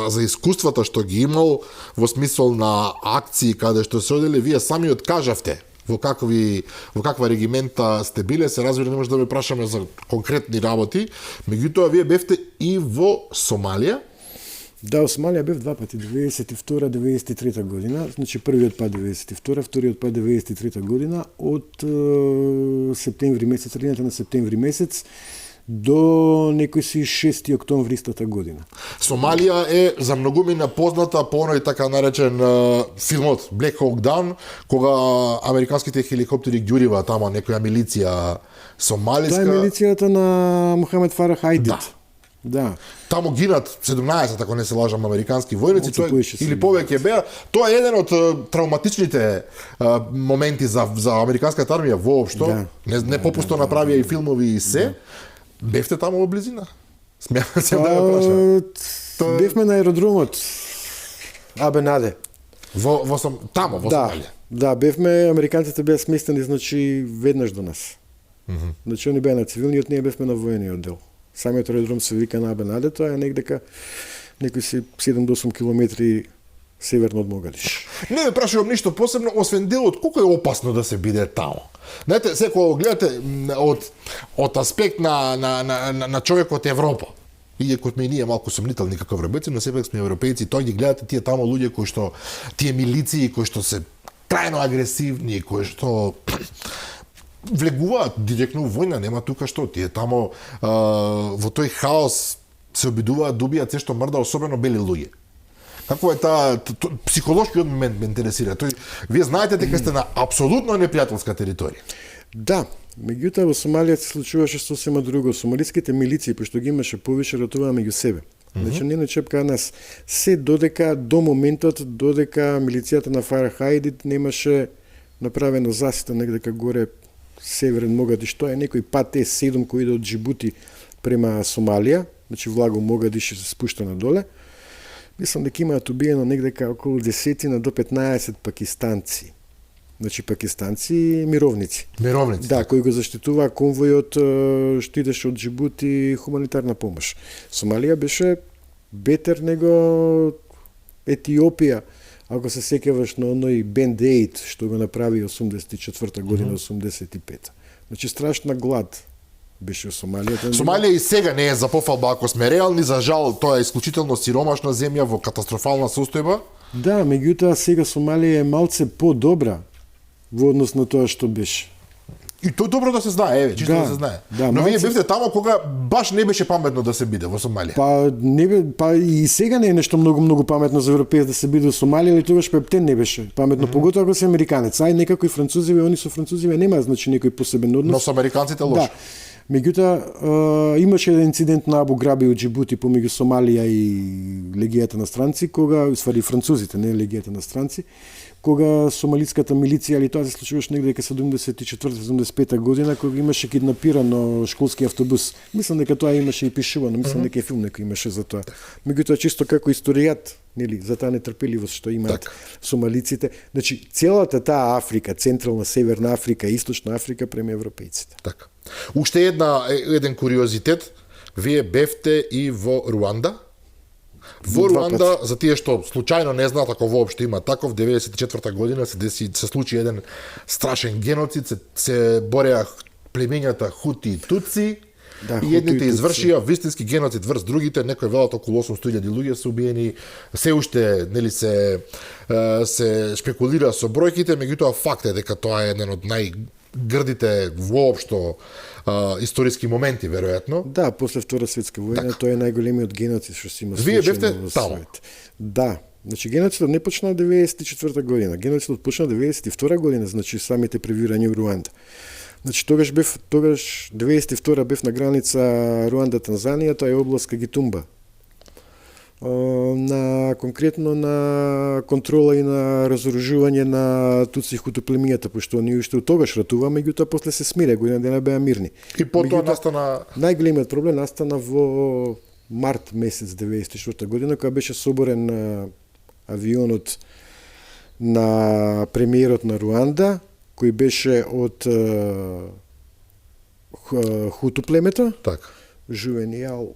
за искуствата што ги имал во смисол на акции каде што се одели, вие сами откажавте во каква регимента сте биле, се разбира не може да ве прашаме за конкретни работи, меѓутоа вие бевте и во Сомалија. Да, во Сомалија бев два пати, 92-93 година, значи првиот пат 92, вториот пат 93 година, од септември месец, средината на септември месец, до некој си 6 октомври истата година. Сомалија е за многумина позната по оној така наречен филмот Black Hawk Down, кога американските хеликоптери ѓурива тама некоја милиција сомалиска. Тоа е милицијата на Мохамед Фарах Ајдит. Да. Да. Таму гинат 17, ако не се лажам, американски војници, Малце поише се или гинат. повеќе беа. Тоа е еден од травматичните моменти за американската армија воопшто. Не попусто направија и филмови и се. Бевте таму во близина? Смеам се да ја прашам. Тоа- Бевме на аеродромот Абенаде. Во тамо во Да, Сомалија. да, бевме, американците беа сместени, значи, веднаш до нас. Значи, они беа на цивилниот, ние бевме на воениот дел. Самиот аеродром се вика на Абенаде, тоа е негдека некои си 7 до 8 километри северно од Могадиш. Не ме прашувам ништо посебно, освен делот, колку е опасно да се биде тамо. Знаете, се кога го гледате од аспект на човекот Европа, иако сме и ние малку сомнителни како европејци, но сепак сме европејци, тоа ги гледате тие тамо луѓе кои што, тие милиции кои што се крајно агресивни, кои што влегуваат директно во војна, нема тука што, тие тамо во тој хаос се обидуваат да убијат се што мрда, особено бели луѓе. Како е таа психолошкиот момент ме интересира. Вие знаете дека сте на апсолутно непријателска територија. Да, меѓутоа во Сомалија се случуваше сосема друго. Сомалиските милиции, пошто ги имаше повише, ратуваа меѓу себе. Значи не на чепка нас се додека до моментот додека милицијата на Фарах Ајдит немаше направено засита негдека горе северен Могадиш, тоа е некој пат Е7 кој иде од Џибути према Сомалија, значи влаго Могадиш се спушта надоле. Мислам дека имаат убиено негдека околу 10 до 15 пакистанци. Значи пакистанци мировници. Мировници. Да, кои го заштитуваа конвојот што идеше од Џибути хуманитарна помош. Сомалија беше бетер него Етиопија. Ако се сеќаваш на оној Бенд-Ейд што го направи 84 година, 85. Значи страшна глад беше во Сомалија. Сомалија и сега не е за пофалба, ако сме реални, за жал, тоа е исклучително сиромашна земја во катастрофална состојба. Да, меѓутоа сега Сомалија е малце подобра во однос на тоа што беше. И тоа добро да се знае, еве, чисто да се знае. Да, Но вие малце- бевте тамо кога баш не беше паметно да се биде во Сомалија. Па и сега не е нешто многу паметно за европеец да се биде во Сомалија, или тогаш Пептен не беше паметно, поготоа ако си американец. Ај некако и французиве, они со французиве нема значи некој посебен однос. Но со американците лошо. Да. Меѓутоа, имаше еден инцидент на Абу Граби од Џибути помеѓу Сомалија и легијата на странци, кога, усвари французите, не легијата на странци, кога сомалиската милиција, али тоа се случуваше негде дека 74-75 година, кога имаше киднапирано школски автобус. Мислам дека тоа имаше и пишувано, мислам дека и филм некој имаше за тоа. Меѓутоа, чисто како историјат, нели, за таа нетрпеливост што имаат Така. сомалиците, значи целата таа Африка, централна, северна Африка, источна Африка према европејците. Така. Уште еден куриозитет, вие бевте и во Руанда, Во Руанда, за тие што случајно не знаат ако воопшто има таков, 94 година се случи еден страшен геноцид, се бореа племењата Хути и Туци. Да, и едните Хути и извршија вистински геноцид врз другите, некои велат околу 800.000 луѓе се убиени, се уште нели се шпекулира со бројките, меѓутоа факт е дека тоа е еден од најгрдите воопшто историски моменти веројатно. Да, после Втора светска војна тоа е најголемиот геноцид што се има Вие бевте во таму? свет. Да. Значи геноцидот не почна 94 година, геноцидот почна 92 година, значи самите превирања во Руанда. Значи тогаш 92 бев на граница Руанда-Танзанија, тоа е област Кагитумба. Конкретно на контрола и на разоружување на туци и хуту племињата, пошто ние уште тогаш ратува, меѓутоа после се смире, година дена беа мирни. И потоа настана Најголемиот проблем настана во март месец 94 година, кога беше соборен авионот на премиерот на Руанда, кој беше од хуту племето, така. Жувенијал.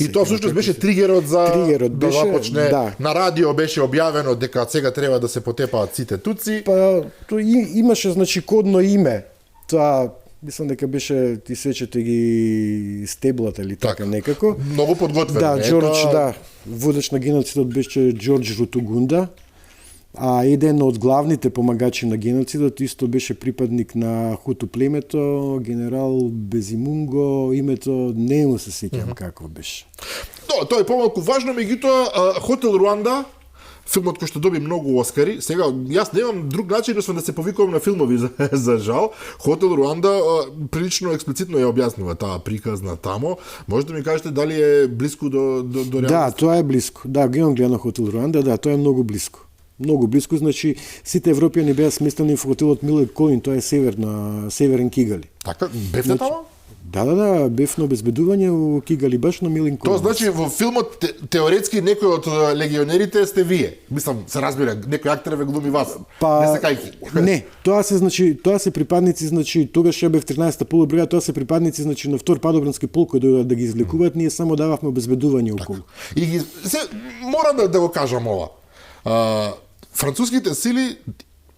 И тоа всушност беше тригерот за да започне, на радио беше објавено дека сега треба да се потепаат сите туци. Па тоа имаше значи кодно име. Тоа мислам дека беше ти сечете ги стеблата или така некако. Многу подготвено. Да, Џорџ, да, водеч на геноцидот беше Џорџ Рутугунда. А еден од главните помагачи на геноцидот исто беше припадник на хуту племето, генерал Безимунго, името не му се сеќавам какво беше. Тоа е помалку важно, меѓутоа Хотел Руанда, филмот кој што доби многу оскари, сега јас немам друг начин освен да се повикувам на филмови за жал. Хотел Руанда прилично експлицитно ја објаснува таа приказна тамо. Може да ми кажете дали е блиску до реалност? Да, тоа е блиску. Да, гледам гледано Хотел Руанда, да, тоа е многу блиску. Многу блиску, значи сите европјани беа сместени во хотелот Милет Колин, тоа е северен Кигали. Така, бевте тамо? Да, бев на обезбедување во Кигали, баш на Милен Колин. Тоа значи во филмот теоретски некој од легионерите сте вие. Мислам, се разбира, некој актер ве глуми вас. Не се кајки. Не, тоа се припадници, значи тогаш ја бев 13-та полубрига, тоа се припадници значи на втор падобрански полк кои дојдоа да ги извлекуваат, ние само дававме обезбедување околу. И ги морам да го кажам ова. Француските сили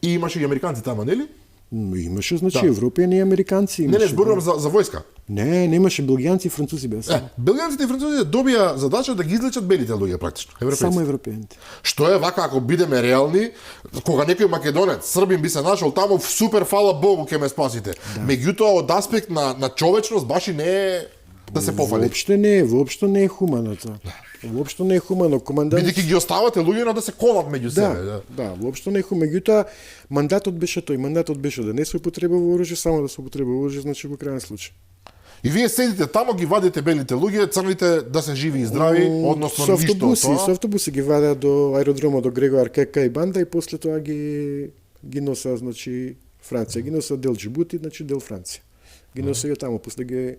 и имаше и американци тама, нели? Имаше, значи, европјани и американци. Не зборувам за војска. Не, немаше белгијанци и французи беа само. Белгијанците и французите добија задача да ги излечат белите луѓе практично, европејци. Само европејаните. Што е вака, ако бидеме реални, кога некој македонец, србин би се нашол таму, супер, фала Богу, ќе ме спасите. Меѓутоа, од аспект на човечност, баш и не е да се пофали. Воопшто не е хумано тоа. Воопшто не е хумано. Бидејќи ги оставате луѓето да се колат меѓу себе. Да, воопшто не е хумано. Меѓутоа, мандатот беше да не се употребува оружје, само да се употребува оружје, значи во крајен случај. И вие седите тамо, ги вадите белите луѓе, црните да се живи и здрави, односно ништо од тоа. Со автобуси ги вадеа до аеродромот до Грегоар Кека и банда и после тоа ги носа, значи Франција, ги носа дел Џибути, значи дел Франција. Ги носа и таму, после ги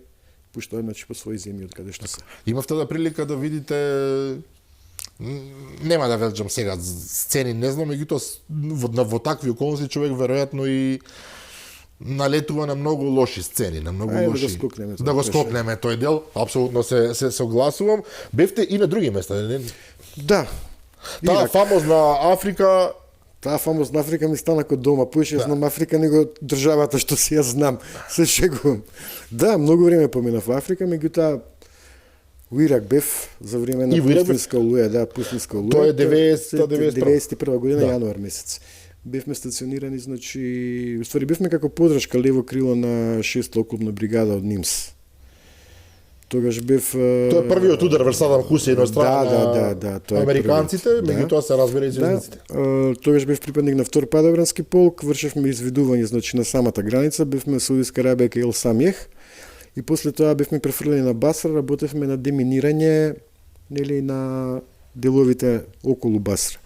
пуштаат значи по своји земји од каде што се. Имавте да прилика да видите, нема да велџам сега сцени, не знам, меѓутоа во такви околности човек веројатно и налетува на многу лоши сцени, на многу лоши. Да го скокнеме тој дел, апсолутно се согласувам. Бевте и на други места, не? Да. Таа фамозна Африка. Таа фамозна Африка ми стана кod дома, поише знам Африка него државата што си ја знам, се шегувам. Да, многу време поминав во Африка, меѓутоа во Ирак бев за време на пустинска олуја, пустинска олуја. Тоа е 91 година, јануар месец. Бевме стационирани, значи, уствари бевме како подршка лево крило на 6-та окопна бригада од НИМС. Тогаш бев... Тоа е првиот удар врз Садам Хусеин од страна на американците, меѓутоа се разбира и звездниците. Тогаш бев припадник на втор падобрански полк, вршевме извидување значи на самата граница, бевме Саудиска Арабија кај Ел Самјех и после тоа бевме префрлени на Басра, работевме на деминирање нели на деловите околу Басра.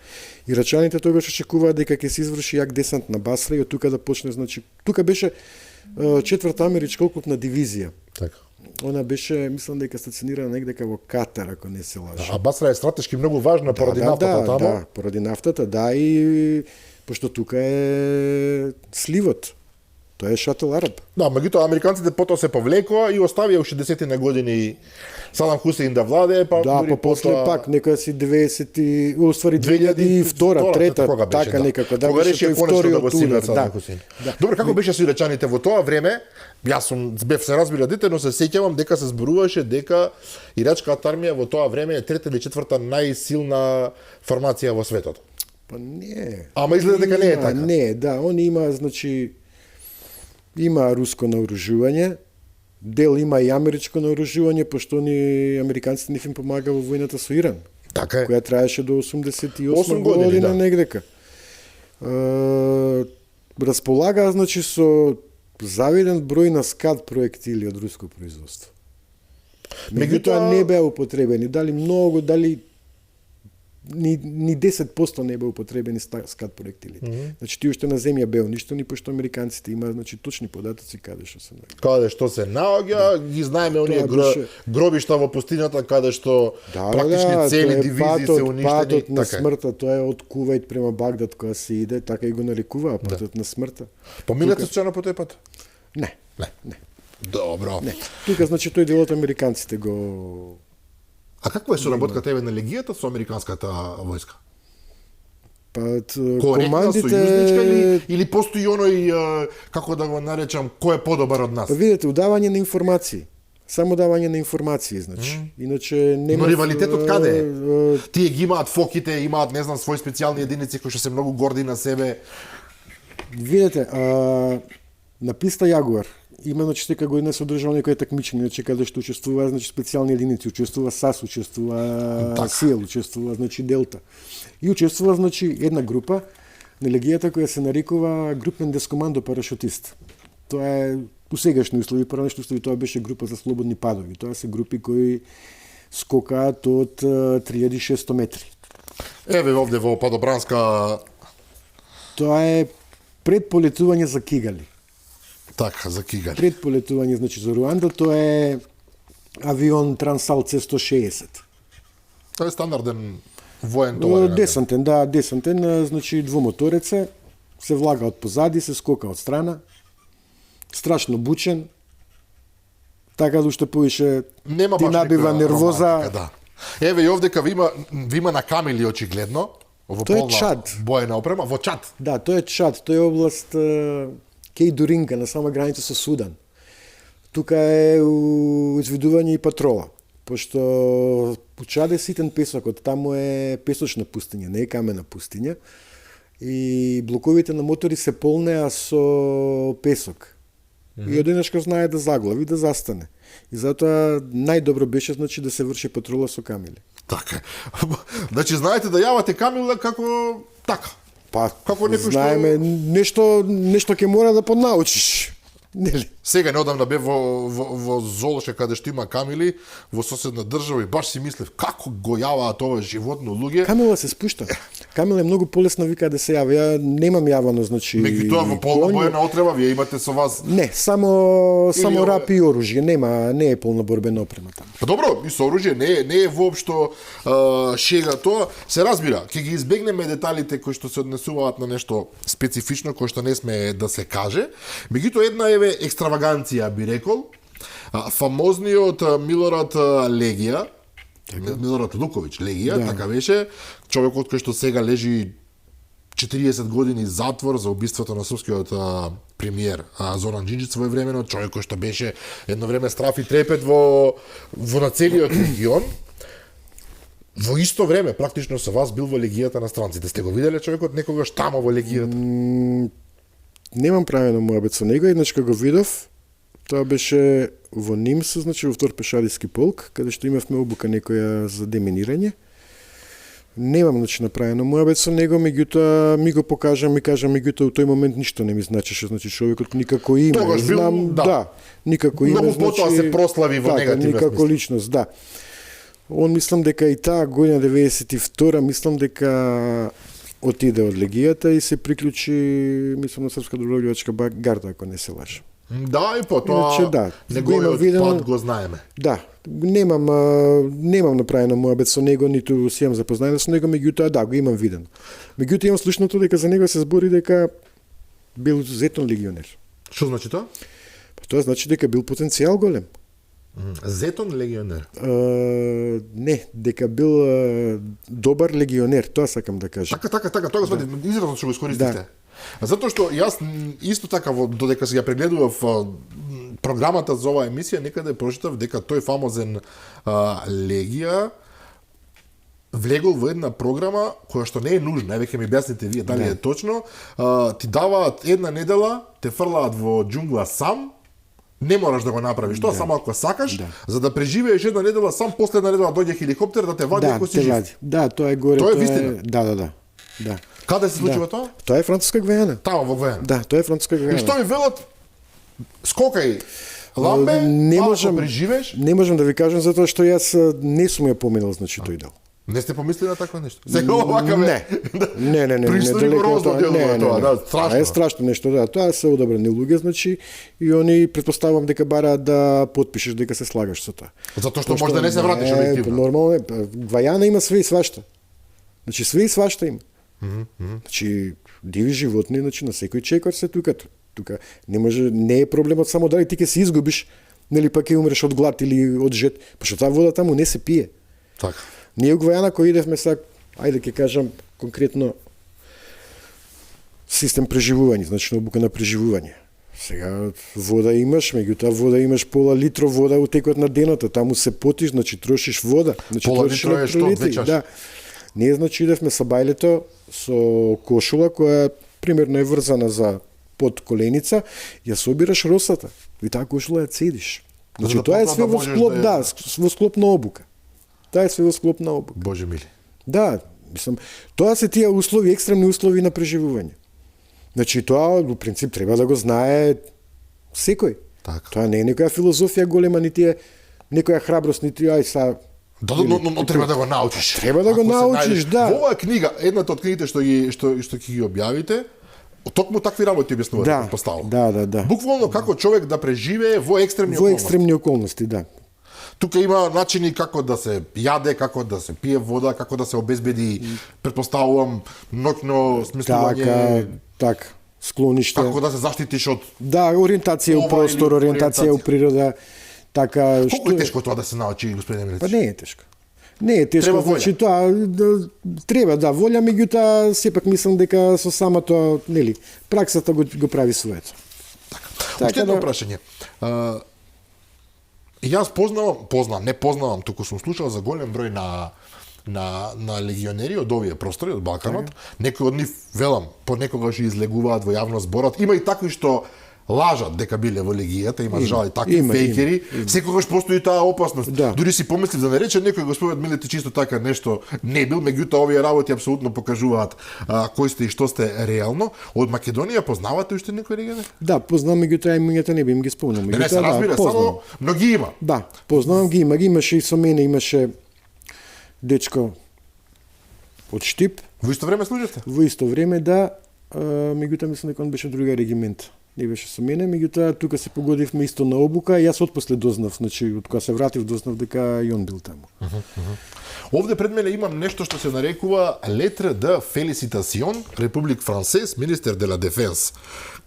Ирачаните тогаш очекуваат дека ќе се изврши јак десант на Басра и од тука да почне, значи, тука беше 4-та америчка окопна дивизија. Така. Она беше, мислам дека стационирана негде во Катар, ако не се лажам. А Басра е стратешки многу важна поради нафтата тамо? Да, поради нафтата, да, и пошто тука е сливот. Тоа е Шатл Араб. Да, меѓутоа американците потоа се повлекоа и оставија уште 10 години Садам Хусеин да владее, па Да, дури па после потоа пак некоја си 90 уствари 2002, трета, кога беше, така некако, да кога беше реши тој конечно да вториот го сине удар, Садам да. Хусеин. Добро, како беше Ирачаните во тоа време? Јас бев се разбира дете, но се сеќавам дека се зборуваше дека ирачката армија во тоа време е трета или четврта најсилна формација во светот. Па не. Ама изгледа дека не е така. Не, да, они има, значи, има руско наоружување, дел има и америчко наоружување, пошто ни американците нив им помага во војната со Иран, Така е. која траеше до 88 8 години, година да. негдека. Располага, значи, со завиден број на скад проектили од руско производство. Меѓутоа не беа употребени, дали многу, дали ни 10% не беа употребени скад проектилите. Значи тие уште на земја беа уништени, пошто американците имаат, значи, точни податоци каде што се наоѓа. Каде што се наоѓа, ги знаеме оние беше- гробишта во пустината каде што практични цели тоа е дивизии се уништени. патот на Така е. смртта, тоа е од Кувајт према Багдад кога се иде, така и го нарекуваа патот на смртта. Поминате случајно по тој пат? Не, Не. Добро. не. Тука, значи, тој дел од американците го... А каква е соработката тебе на легијата со американската војска? Па, Коректна, сојузничка или постои оној, како да го наречам, кој е подобар од нас? Па видите, удавање на информации. Само давање на информации, значи. Иначе нема... Но ривалитетот каде е? Тие ги имаат фоките, имаат, не знам, свои специјални единици кои што се многу горди на себе. Видете, на писта Јагуар има, значи, секоја година се одржува некој такмичење, значи, каде што учествува, значи, специјални единици, учествува САС, учествува Така. СИЛ, учествува, значи, Делта. И учествува, значи, една група на легијата која се нарекува групен дескомандо парашутист. Тоа е у сегашни услови, поранешни услови, тоа беше група за слободни падови. Тоа се групи кои скокаат од 3600 метри. Еве овде во Падобранска, Тоа е пред полетување за Кигали. така, за Кигали. Пред полетување, значи, за Руанда, тоа е авион Трансал C-160. Тоа е стандарден воен товар. Десантен, да, десантен, значи двумотореца, се влага од позади, се скока од страна, страшно бучен, така да уште повише Нема ти баш набива некоја нервоза. романтика, да. Еве и овдека ви има на камили очигледно, во Тоа е полна Чад. боена опрема, во Чад. Да, тоа е Чад, тоа е област Кеј Дуринка, на сама граница со Судан. Тука е изведување и патрола, пошто у Чад е ситен песокот, таму е песочна пустиња, не е камена пустиња, и блоковите на мотори се полнеа со песок. И одеднашка знае да заглави, да застане. И затоа најдобро беше, значи, да се врши патрола со камили. Така. Значи знаете да јавате камила како така. Па, Како некој што- знаеме, нешто ќе мора да поднаучиш. Нели? Сега неодамна бев во Золоше каде што има камили во соседна држава и баш си мислев како го јаваат ова животно луѓе. Камила се спушта. Камила е многу полесна вика да се јави. Ја немам јавано, значи. Меѓутоа во полна конј. боена отреба вие имате со вас. Не, само ова- рапи и оружје, не е полна борбена опрема таму. Па добро, и со оружје не е воопшто шега тоа. Се разбира, ќе ги избегнеме деталите кои што се однесуваат на нешто специфично кој што не сме да се каже. Меѓутоа една еве екстраваганција би рекол. Фамозниот Милорад Легија, Милорад Луковиќ Легија, Да. така беше, човекот кој што сега лежи 40 години затвор за убиството на српскиот премиер Зоран Џинџиќ своевремено, човек кој што беше едно време страф и трепет во на целиот регион. Во исто време, практично со вас бил во легијата на странците. Сте го виделе човекот некогаш тамо во легијата? Немам правено муабет со него, еднаш кога го видов, тоа беше во Нимс, значи во втор пешадиски полк, каде што имавме обука некоја за деминирање. Немам, значи, направено муабет со него, меѓутоа ми го покажа, ми кажа, меѓутоа у тој момент ништо не ми значеше, значи човекот никако име, Тогаш бил, знам, да. никако име, Многу потоа се прослави во негативна никако смисла. личност, да. Он мислам дека и таа година 92 мислам дека отиде од легијата и се приклучи, мислам, на Српска доброволјачка гарда, ако не се лажам. Да, и потоа Иначе, да, го неговиот имам видено- пат го знаеме. Да, немам направено муабет со него, ниту си имам запознање со него, меѓутоа да, го имам видено. Меѓутоа имам слушното дека за него се збори дека бил зетон легионер. Што значи тоа? Па тоа значи дека бил потенцијал голем. Зетон легионер. Не, дека бил добар легионер, тоа сакам да кажам. Така, тоа го сватив, изразот што го искористите. Затоа што јас исто така додека се ја прегледував програмата за оваа емисија, некаде прочитав дека тој фамозен Легија влегол во една програма која што не е нужна, веќе ми објасните вие дали е точно, ти даваат една недела, те фрлаат во џунгла сам, не мораш да го направиш тоа, само ако сакаш, за да преживееш една недела сам, после една недела доаѓа хеликоптер да те вади ако си жив. Да, тоа е горе. Тоа е вистина. Да. Каде се случува тоа? Тоа е Француска Гвиана. Тама во Гвиана. Да, тоа е Француска Гвиана. И што ми велат? Скокај ламбе, малку преживееш? Не можам да ви кажам затоа што јас не сум ја поминал значи тој дел. Не сте помислили на такво нешто? Сега овака ме. Не, Присуди го розно делува тоа, да, страшно. Е страшно нешто, да. Тоа се одобрени луѓе, значи, и они претпоставувам дека бараат да потпишеш дека се слагаш со тоа. Затоа што може да не се вратиш објективно. Нормално е, Гвајана има све и свашта. Значи све и свашта има. Значи диви животни, значи на секој чекор се тука. Тука не е проблемот само дали ти ќе се изгубиш, нели пак ќе умреш од глад или од жет, пошто таа вода таму не се пие. Така. Ние у Гвајана кој идевме сега, ајде ќе кажам конкретно систем преживување, значи обука на преживување. Сега вода имаш, меѓутоа вода имаш пола литро вода у текот на денот, таму се потиш, значи трошиш вода, значи пола литро е што вечаш. Да. Ние значи идевме со бајлето со кошула која примерно е врзана за под коленица, ја собираш росата и таа кошула ја цедиш. Значи тоа е све во склоп, во склоп на обука. Тоа е све во склоп на обука. Боже мили. Да, мислам, тоа се тие услови, екстремни услови на преживување. Значи тоа во принцип треба да го знае секој. Така. Тоа не е некоја филозофија голема, нити е некоја храброст, нити ај са. Да, но треба да го научиш. Треба да го научиш, да. Во оваа книга, едната од книгите што ќе ги објавите, токму такви работи објаснува, да, поставам. Да. Буквално како човек да преживее во екстремни околности. Во екстремни околности, да. Тука има начини како да се јаде, како да се пие вода, како да се обезбеди, претпоставувам, ноќно смислување. Така, склониште. Како да се заштитиш од... Да, ориентација у простор, ориентација у природа. Така, колку е тешко тоа да се научи, господине Милетич? Па не е тешко. Не е тешко, треба значи тоа треба волја, меѓутоа сепак мислам дека со самото, нели, праксата го прави своето. Така. Уште едно прашање. Јас не познавам, туку сум слушал за голем број на легионери од овие простори, од Балканот. Некои од нив, велам, понекогаш излегуваат во јавност зборот. Има и такви што лажат дека биле во легијата, има жал и такви фейкери. Секогаш постои таа опасност. Да. Дури си помислив да не рече некој господин Милетич чисто така нешто не бил, меѓутоа овие работи апсолутно покажуваат кој сте и што сте реално. Од Македонија познавате уште некој легионер? Да, познавам, меѓутоа имињата не би им ги спомнам. Не се разбира, само но ги има. Да, познавам ги има, имаше и со мене, имаше дечко од Штип. Во исто време служевте? Во исто време, да, меѓутоа мислам дека он беше друга регимент. Не беше со мене, меѓутоа тука се погодивме исто на обука, јас отпосле дознав, значи од кога се вратив дознав дека и он бил таму. Овде пред мене имам нешто што се нарекува Lettre de Félicitation, République Française, Ministère de la Défense,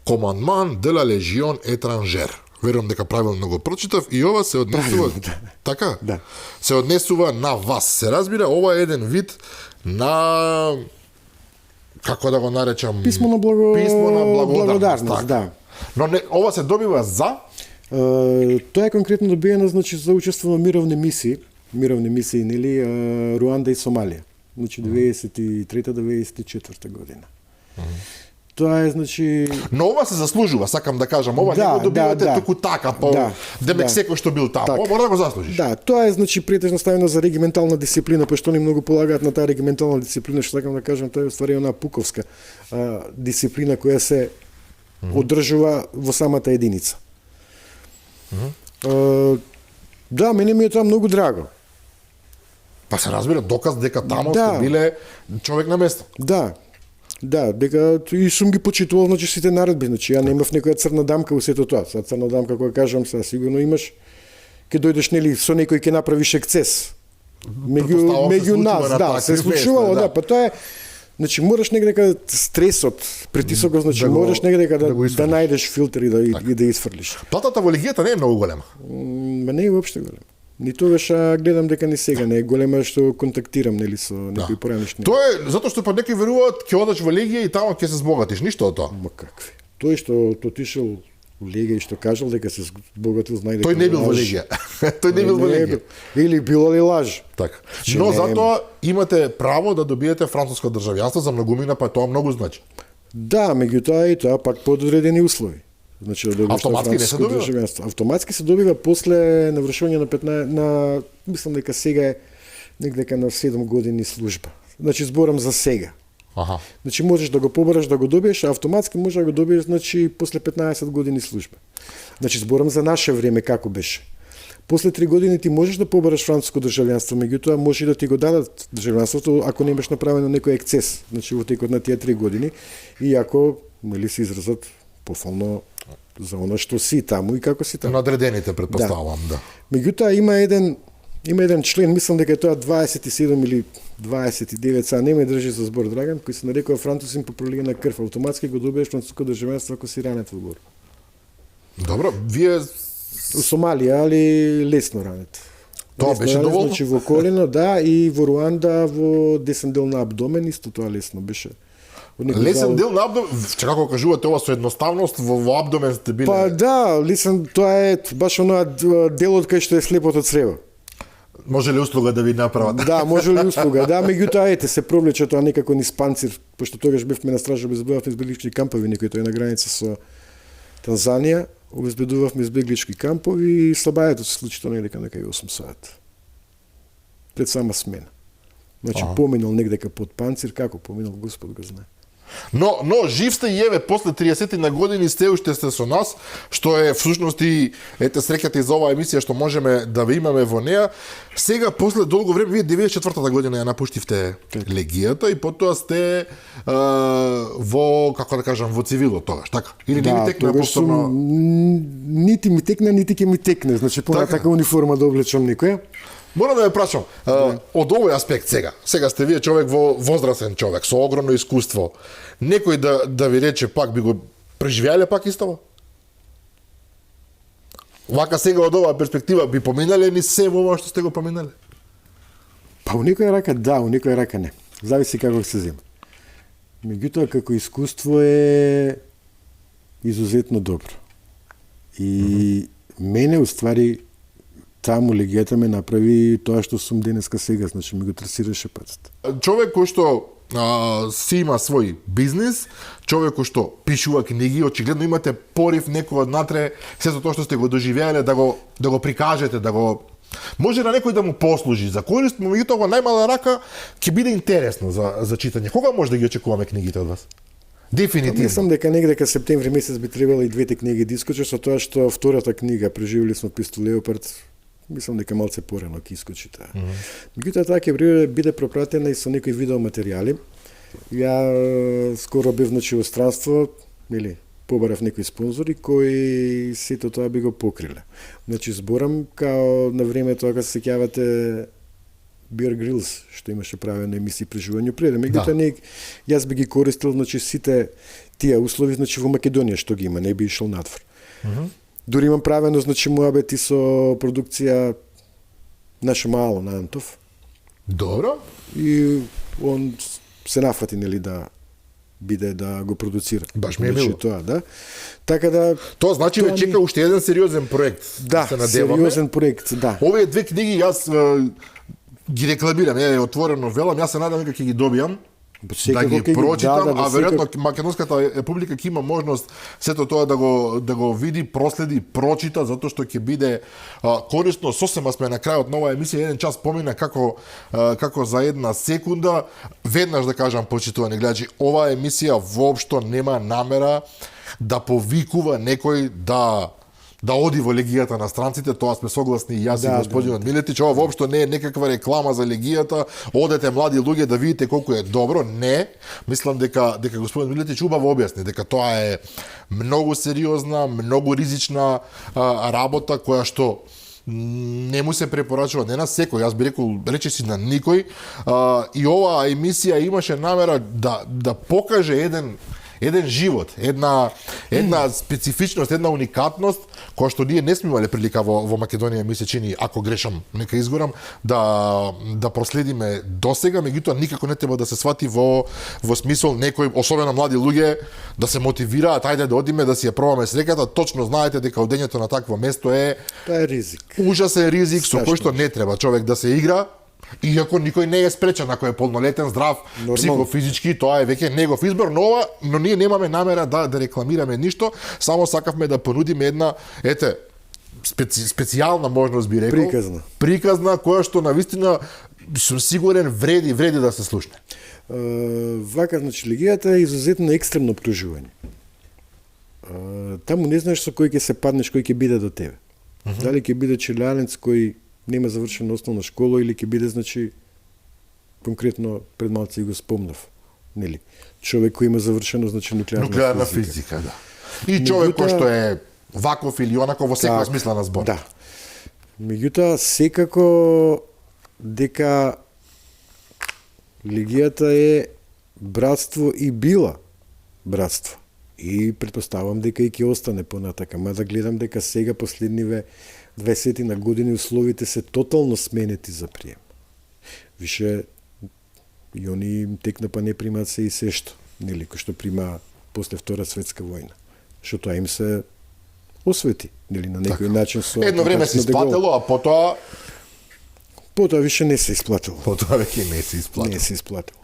Commandement de la Légion étrangère. Верувам дека правилно го прочитав и ова се однесува така? Да. Се однесува на вас. Се разбира, ова е еден вид на како да го наречам, писмо на благодарност, така. да. Но не, ова се добива за тоа е конкретно добиено, значи за учество во мировни мисии, нели, Руанда и Сомалија. Значи 93-94 година. Тоа е, значи... Но ова се заслужува, сакам да кажам, ова не го добивате туку така, демек секој што бил таму, ова мора да го заслужиш. Да, тоа е, значи, претежно ставено за региментална дисциплина, пошто они многу полагаат на таа региментална дисциплина, што сакам да кажам, тоа е ствари онаа пуковска дисциплина која се одржува во самата единица. Да, мене ми е тоа многу драго. Па се разбира, доказ дека таму сте биле човек на место. Да, дека и сум ги почитувал, значи сите наредби, значи ја немав некоја црна дамка во сето тоа. Са црна дамка која кажам, сега сигурно имаш, ќе дојдеш нели со некој ќе направиш ексцес. Меѓу нас, да, се случувало, да, па Значи мораш негде стресот, притисокот, значи Да го- мораш негде да го да исфрлиш. најдеш филтер и да исфрлиш. Платата во легијата не е многу голема. Ма не е воопшто голем. Ни тогаш гледам дека ни сега не е голема што контактирам нели со некои поранешни. Тоа е затоа што па некои веруваат ќе одиш во легија и таму ќе се збогатиш, ништо од тоа. Ма какви? Тој што отишел во легија и што кажал дека се збогатил, знај дека Тој не бил во лаж. легија. Тој не бил во Не е легија. бил. Или било ли лаж? Така. Че Но не е- затоа имате право да добиете француско државјанство за многумина, па тоа многу значи. Да, меѓутоа и тоа пак под одредени услови. Значи да добиеш Автоматски не се француско добива? државјанство. Автоматски се добива после навршување на 15 на мислам дека сега е негдека на 7 години служба. Значи зборам за сега. Аха. Значи можеш да го побараш да го добиеш, а автоматски може да го добиеш значи после 15 години служба. Значи зборам за наше време како беше. После 3 години ти можеш да побараш француско државјанство, меѓутоа може и да ти го дадат државјанството ако немаш направено некој ексцес, значи во текот на тие 3 години и ако нели се изразат пофално за она што си таму и како си таму. Надредените претпоставувам, да. Меѓутоа има еден член, мислам дека е тоа 27 или 29, сега не ме држи за збор Драган, кој се нарекува французин по пролига на крв. Автоматски го добиеш француско државјанство ако си ранет во бор. Добро, вие У Сомалија, али лесно ранет. Тоа Лесно беше ранет, доволно? Значи во колено, да, и во Руанда во десен дел на абдомен, исто тоа лесно беше. Од некој лесен зал- дел на абдомен, како кажувате ова со едноставност, во абдомен сте биле. Па да, лесен, тоа е баш онаа делот кај што е слепото црево. Може ли услуга да ви направат? Да, може ли услуга? Да, меѓутоа ете се провлече тоа некако низ панцир, пошто тогаш бевме на стража, обезбедувавме избеглички кампови, некој тој на граница со Танзанија, обезбедувавме избеглички кампови и слабајето се случи тоа негдека на кај 8 сати. Пред сама смена. Значи поминал негдека под панцир, како поминал Господ го знае. Но жив сте и еве после 30 на години сте уште сте со нас, што е всушност и ете среќата и за оваа емисија што можеме да ве имаме во неа. Сега после долго време вие 94-та година ја напуштивте легијата и потоа сте во како да кажам во цивилот тогаш, така? Или не ви текна тогаш сум, повторно? нити ми текна, нити ќе ми текне. Значи понатака униформа да облечам никоја. Морам да ве прашам, од овој аспект сега. Сега сте вие човек возрастен човек со огромно искуство. Некој да ви рече пак би го преживеале пак истово? Вака сега од оваа перспектива би поминале ни се во ова што сте го поминале? Па у некоја рака да, у некоја рака не. Зависи како се зема. Меѓутоа како искуство е изузетно добро. И мене уствари таму легијата ме направи тоа што сум денеска сега, значи ми го трасираше патот. Човек кој што си има свој бизнис, човек кој што пишува книги, очигледно имате порив некој однатре, сето тоа што сте го доживеале да го прикажете, да го може на некој да му послужи за корист, но меѓутоа во најмала рака ќе биде интересно за читање. Кога може да ги очекуваме книгите од вас? Дефинитивно. Мислам дека негдека септември месец би требало и двете книги да искочат, со тоа што втората книга Преживели смо пистол Леопард, мислам дека малце порано ќе искочи таа. Меѓутоа таа ќе биде пропратена и со некои видеоматеријали. Ја скоро бев значи во странство, или побарав некои спонзори кои сето тоа би го покриле. Значи зборам као на времето кога се сеќавате Bear Grylls, што имаше правено емисии преживување пред. Меѓутоа не јас би ги користил значи сите тие услови значи во Македонија што ги има, не би ишол надвор. Дури имам правено значи муабети со продукција Наше мало на Антов. Добро. И он се нафати нели да биде да го продуцира. Баш ми е Значи, мило. тоа, да. Така да Тоа значи ве чека уште еден сериозен проект. да, се надеваме. сериозен проект, да. Овие две книги јас ги рекламирам, отворено велам, јас се надам дека ќе ги добијам. Да Секако ги ќе прочитам, а веројатно секако. македонската публика ќе има можност сето тоа да го види, проследи, прочита, затоа што ќе биде корисно. Сосема сме на крајот на оваа емисија, еден час помина како за една секунда. Веднаш да кажам, почитувани гледачи, оваа емисија воопшто нема намера да повикува некој да оди во легијата на странците, тоа сме согласни и јас и господинот Милетич, ова воопшто не е некаква реклама за легијата, одете млади луѓе да видите колку е добро, не. Мислам дека господин Милетич убаво објасни дека тоа е многу сериозна, многу ризична работа која што не му се препорачува, не на секој, јас би рекол, речиси на никој. И оваа емисија имаше намера да покаже еден живот, една специфичност, една уникатност која што ние не сме имале прилика во Македонија, ми се чини, ако грешам, нека изгорам, да проследиме досега, меѓутоа никако не треба да се свати во смисол некој, особено млади луѓе, да се мотивираат, ајде да одиме да си ја пробаме среќата, точно знаете дека одењето на такво место е Тоа е ризик. Ужасен ризик со кој што не треба човек да се игра. Иако никој не е спречен, ако е полнолетен, здрав, психофизички, тоа е веќе негов избор, но ние немаме намера да рекламираме ништо, само сакавме да понудиме една, специјална можност би рекол. Приказна, која што навистина сум сигурен вреди да се слушне. Вака, значи, легијата е изузетно екстремно проживање. Таму не знаеш со кој ќе се паднеш, кој ќе биде до тебе. Дали ќе биде чилјанец кој нема завршена основна школа или ќе биде, значи, конкретно пред малце го спомнав, нели? Човек кој има завршено, значи, нуклеарна физика, да. И човек кој што е ваков или онако во секоја смисла на збор. Да. Меѓутоа, секако дека легијата е братство и била братство. И претпоставам дека и ќе остане понатака, мада гледам дека сега последниве 20 на години условите се тотално сменети за прием. Више и они им текна па не примаат се и сешто, нели, кој што прима после Втора светска војна. Што тоа им се освети, нели, на некој начин со едно време се исплатило, а потоа више не се исплатило. Потоа веќе не се исплатило. Не се исплатило.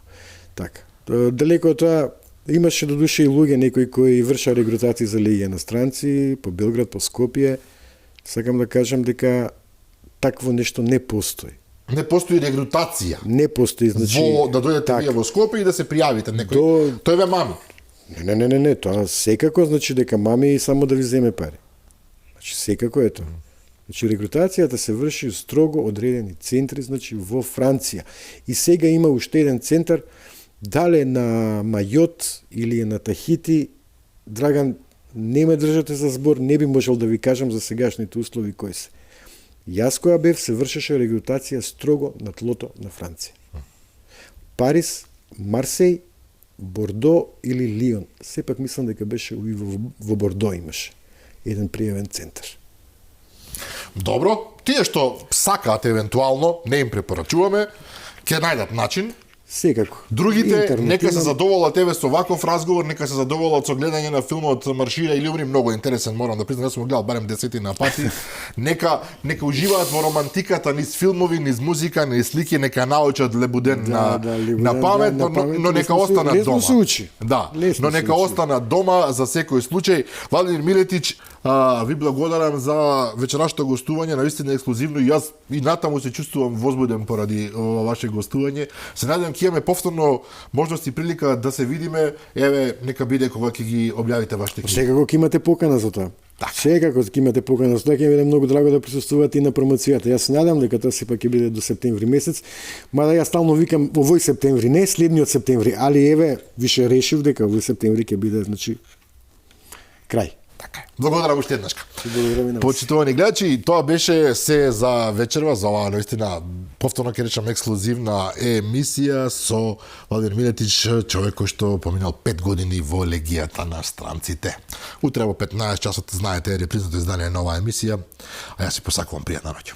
Така. Далеко од тоа имаше до душе и луѓе некои кои врша регрутации за легија на странци по Белград, по Скопје. Сакам да кажам дека такво нешто не постои. Не постои регрутација. Не постои, значи да дојдете вие во Скопје и да се пријавите некој. Тој ве мами. Не, тоа секако значи дека мами само да ви земе пари. Значи секако е тоа. Значи регрутацијата се врши у строго одредени центри, значи во Франција. И сега има уште еден центар, дале на Мајот или на Тахити. Драган, не ме држате за збор, не би можел да ви кажам за сегашните услови кои се. Јас која бев се вршеше регрутација строго на тлото на Франција. Париз, Марсеј, Бордо или Лион. Сепак мислам дека беше и во Бордо имаше еден пријавен центар. Добро, тие што сакаат евентуално, не им препорачуваме, ќе најдат начин. Секако. Другите нека се задоволат еве со ваков разговор, нека се задоволат со гледање на филмот Маршира или Умри, многу интересен, морам да признам, јас сум го гледал барем 10 пати. Нека уживаат во романтиката низ филмови, низ музика, низ слики, нека научат лебуден на памет, но нека останат дома. Да, но нека останат дома за секој случај. Владимир Милетич, ви благодарам за вечерашното гостување, навистина ексклузивно, и јас и натаму се чувствувам возбуден поради ваше гостување. Се надевам ќе имаме повторно можност и прилика да се видиме, еве нека биде кога ќе ги објавите вашите книги. Секако ќе имате покана за тоа. Секако ќе имате покана за тоа, ќе биде многу драго да присуствувате и на промоцијата. Јас се надам дека тоа сепак ќе биде до септември месец, мада јас стално викам овој септември, не следниот септември, али еве више решив дека овој септември ќе биде, значи, крај. Благодарам уште еднашка. Почитувани гледачи, тоа беше се за вечерва, за оваа наистина повторно ќе речам ексклузивна емисија со Владимир Милетич, човек кој што поминал 5 години во легијата на странците. Утре во 15 часот знаете репризното издание на оваа емисија, а јас си посакувам пријатна ноќ.